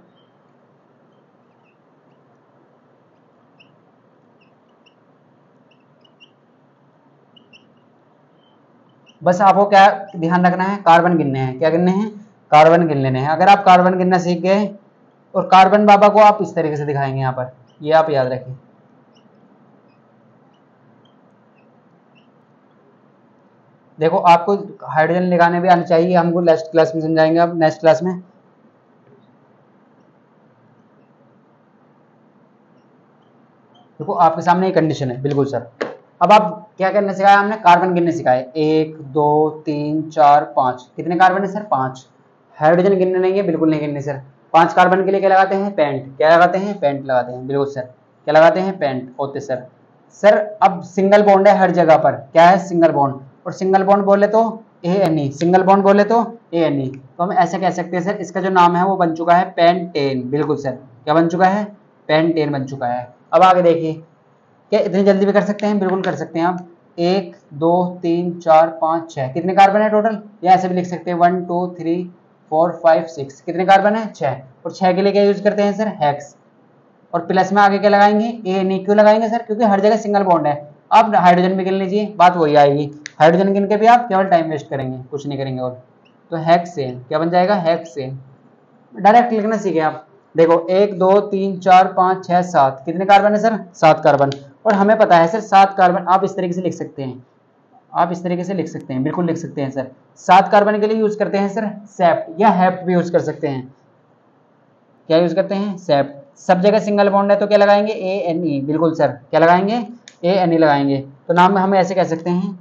बस आपको क्या ध्यान रखना है? कार्बन गिनने हैं। क्या गिनने हैं? कार्बन गिन लेने हैं। अगर आप कार्बन गिनना सीख गए और कार्बन बाबा को आप इस तरीके से दिखाएंगे यहाँ पर, ये आप याद रखें। देखो आपको हाइड्रोजन लगाने भी आना चाहिए, हमको नेक्स्ट क्लास में समझाएंगे। आप नेक्स्ट क्लास में देखो आपके सामने एक कंडीशन है, बिल्कुल सर। अब आप क्या करने सिखाया हमने? कार्बन गिनने सिखाए। 1 2 3 4 5, कितने कार्बन है सर? 5। हाइड्रोजन गिनने नहीं है, बिल्कुल नहीं गिनने सर। 5 कार्बन के लिए क्या लगाते हैं? पेंट। क्या लगाते हैं? पेंट लगाते हैं, बिल्कुल सर। क्या लगाते हैं? पेंट होते सर। सर अब सिंगल बॉन्ड है हर जगह पर, क्या है? Single bond. और सिंगल बॉन्ड बोले तो ANE, सिंगल बॉन्ड बोले तो ANE। तो हम ऐसे कह सकते हैं सर, इसका जो नाम है वो बन चुका है पेंटेन, बिल्कुल सर। क्या बन चुका है? पेंटेन बन चुका है। अब आगे देखिए, क्या इतनी जल्दी भी कर सकते हैं? बिल्कुल कर सकते हैं आप। 1 2 3 4 5 6, कितने कार्बन है टोटल? या ऐसे भी लिख सकते हैं 1 2 3 4 5 6, कितने कार्बन है? 6। और 6 के लिए क्या यूज करते हैं सर? हेक्स। और प्लस में आगे क्या लगाएंगे? ANE। क्यों लगाएंगे सर? क्योंकि हर जगह सिंगल बॉन्ड है। अब हाइड्रोजन भी गिन लीजिए, बात वही आएगी। हाइड्रोजन गिन के भी आप केवल टाइम वेस्ट करेंगे, कुछ नहीं करेंगे। और तो हेक्सेन क्या बन जाएगा? हेक्सेन। डायरेक्ट लिखना सीखे आप। देखो 1 2 3 4 5 6 7, कितने कार्बन है सर? 7 कार्बन। और हमें पता है सर 7 कार्बन आप इस तरीके से लिख सकते हैं, आप इस तरीके से लिख सकते हैं, बिल्कुल लिख सकते हैं सर। 7 कार्बन के लिए यूज करते हैं सर सेप्ट, या हेप्ट भी यूज कर सकते हैं। क्या यूज करते हैं? सेप्ट। सब जगह सिंगल बॉन्ड है तो क्या लगाएंगे? ANE, बिल्कुल सर। क्या लगाएंगे? ANE लगाएंगे। तो नाम में हम ऐसे कह सकते हैं।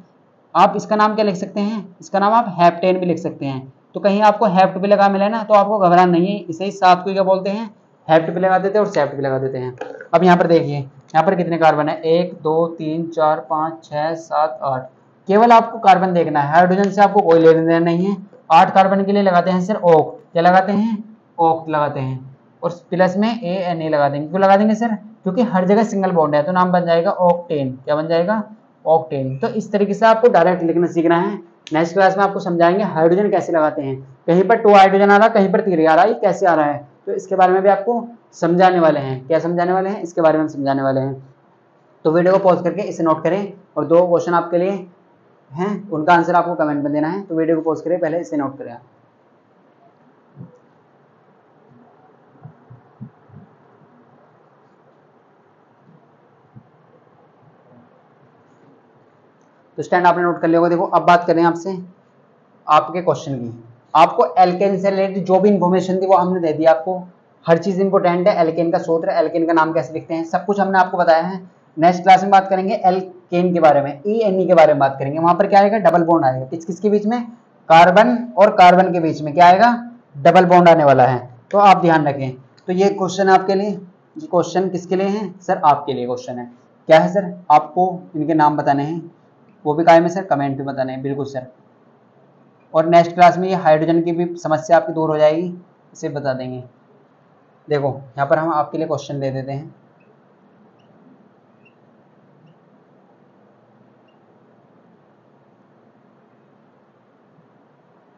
आप इसका नाम क्या लिख सकते हैं? इसका नाम आप हेप्टेन भी लिख सकते हैं। तो कहीं आपको हेप्ट भी लगा मिले ना तो आपको घबराना नहीं है, इसे ही 7 को क्या बोलते हैं? हेप्ट भी लगा देते हैं और सेप्ट भी लगा देते हैं। अब यहाँ पर देखिए, यहाँ पर कितने कार्बन है? 1 2 3 4 5 6 7 8। केवल आपको कार्बन देखना है, हाइड्रोजन से आपको कोई लेना देना नहीं है। 8 कार्बन के लिए लगाते हैं सर ओक। क्या लगाते हैं? ओक लगाते हैं। और प्लस में ANE लगा देंगे। क्यों लगा देंगे सर? क्योंकि हर जगह सिंगल बॉन्ड है, तो नाम बन जाएगा ऑक्टेन। क्या बन जाएगा? ऑक्टेन। तो इस तरीके से आपको डायरेक्ट लिखना सीखना है। नेक्स्ट क्लास में आपको समझाएंगे हाइड्रोजन कैसे लगाते हैं। कहीं पर 2 हाइड्रोजन आ रहा है, कहीं पर 3 आ रहा है, ये कैसे आ रहा है? तो इसके बारे में भी आपको समझाने वाले हैं। क्या समझाने वाले हैं? इसके बारे में समझाने वाले हैं। तो वीडियो को पॉज करके इसे नोट करें, और 2 क्वेश्चन आपके लिए हैं, उनका आंसर आपको कमेंट में देना है। तो वीडियो को पॉज करें, पहले इसे नोट करें। तो स्टैंड आपने नोट कर लिया होगा। देखो अब बात करें आपसे आपके क्वेश्चन की। आपको एल्केन से रिलेटेड जो भी इंफॉर्मेशन थी वो हमने दे दी आपको। हर चीज इंपॉर्टेंट है। एल्केन का सूत्र, एल्केन का नाम कैसे लिखते हैं, सब कुछ हमने आपको बताया है। नेक्स्ट क्लास में बात करेंगे एल्केन के बारे में, ENE के बारे में बात करेंगे। वहां पर क्या आएगा? डबल बॉन्ड आएगा। किस किस के बीच में? कार्बन और कार्बन के बीच में क्या आएगा? डबल बॉन्ड आने वाला है। तो आप ध्यान रखें। तो ये क्वेश्चन आपके लिए, ये क्वेश्चन किसके लिए है सर? आपके लिए क्वेश्चन है। क्या है सर? आपको इनके नाम बताने हैं, वो भी कायम है सर, कमेंट भी बताने हैं, बिल्कुल सर। और नेक्स्ट क्लास में ये हाइड्रोजन की भी समस्या आपकी दूर हो जाएगी, इसे बता देंगे। देखो यहाँ पर हम आपके लिए क्वेश्चन दे देते हैं।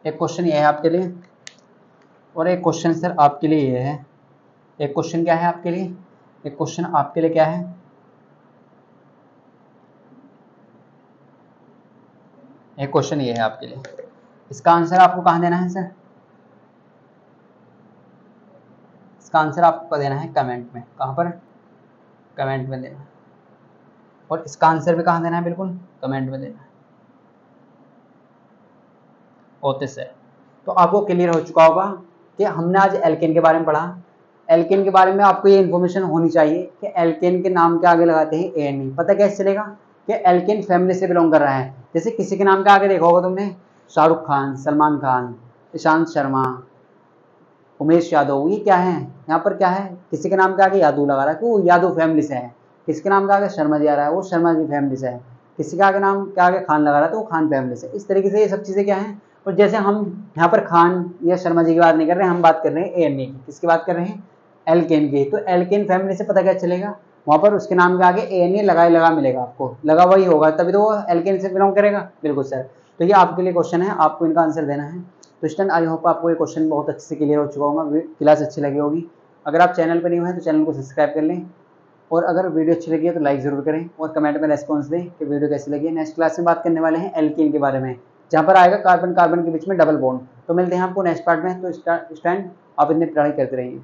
एक क्वेश्चन ये है आपके लिए, और एक क्वेश्चन सर आपके लिए ये है। एक क्वेश्चन क्या है आपके लिए? एक क्वेश्चन आपके लिए क्या है? एक क्वेश्चन ये है आपके लिए। इसका आंसर आपको कहाँ देना है सर? इसका आंसर आपको देना है कमेंट में। कहाँ पर? कमेंट में देना, और इसका आंसर भी कहाँ देना है, बिल्कुल कमेंट में देना है। ओके सर, तो आपको क्लियर हो चुका होगा कि हमने आज एल्केन के बारे में पढ़ा। एल्केन के बारे में आपको ये इन्फॉर्मेशन होनी चाहिए कि एल्केन के नाम के आगे लगाते हैं ANE। पता कैसे चलेगा कि एल्केन फैमिली से बिलोंग कर रहा है। जैसे किसी के नाम के आगे देखा होगा तुमने, शाहरुख खान, सलमान खान, ईशांत शर्मा, उमेश यादव, ये क्या है, यहाँ पर क्या है, किसी के नाम के आगे यादव लगा रहा है कि वो यादव फैमिली से है। किसी के नाम के आगे शर्मा जी आ रहा है, वो शर्मा जी फैमिली से है। किसी के आगे नाम के आगे खान लगा रहा है तो वो खान फैमिली से। इस तरीके से ये सब चीज़ें क्या हैं। और जैसे हम यहाँ पर खान या शर्मा जी की बात नहीं कर रहे हैं, हम बात कर रहे हैं ANE की। किसकी बात कर रहे हैं, एल्केन की। तो एल्केन फैमिली से पता क्या चलेगा, वहाँ पर उसके नाम के आगे ANE लगा मिलेगा, आपको लगा वही होगा, तभी तो वो एल्केन से बिलोंग करेगा। बिल्कुल सर, तो ये आपके लिए क्वेश्चन है, आपको इनका आंसर देना है। तो स्टूडेंट आई होप आपको ये क्वेश्चन बहुत अच्छे से क्लियर हो चुका होगा, क्लास अच्छी लगी होगी। अगर आप चैनल पर न्यू हैं तो चैनल को सब्सक्राइब कर लें, और अगर वीडियो अच्छी लगी है तो लाइक ज़रूर करें, और कमेंट में रेस्पॉन्स दें कि वीडियो कैसी लगी है। नेक्स्ट क्लास में बात करने वाले हैं एल्कीन के बारे में, जहाँ पर आएगा कार्बन कार्बन के बीच में डबल बॉन्ड। तो मिलते हैं आपको नेक्स्ट पार्ट में। तो स्टूडेंट आप इतनी पढ़ाई करते रहिए।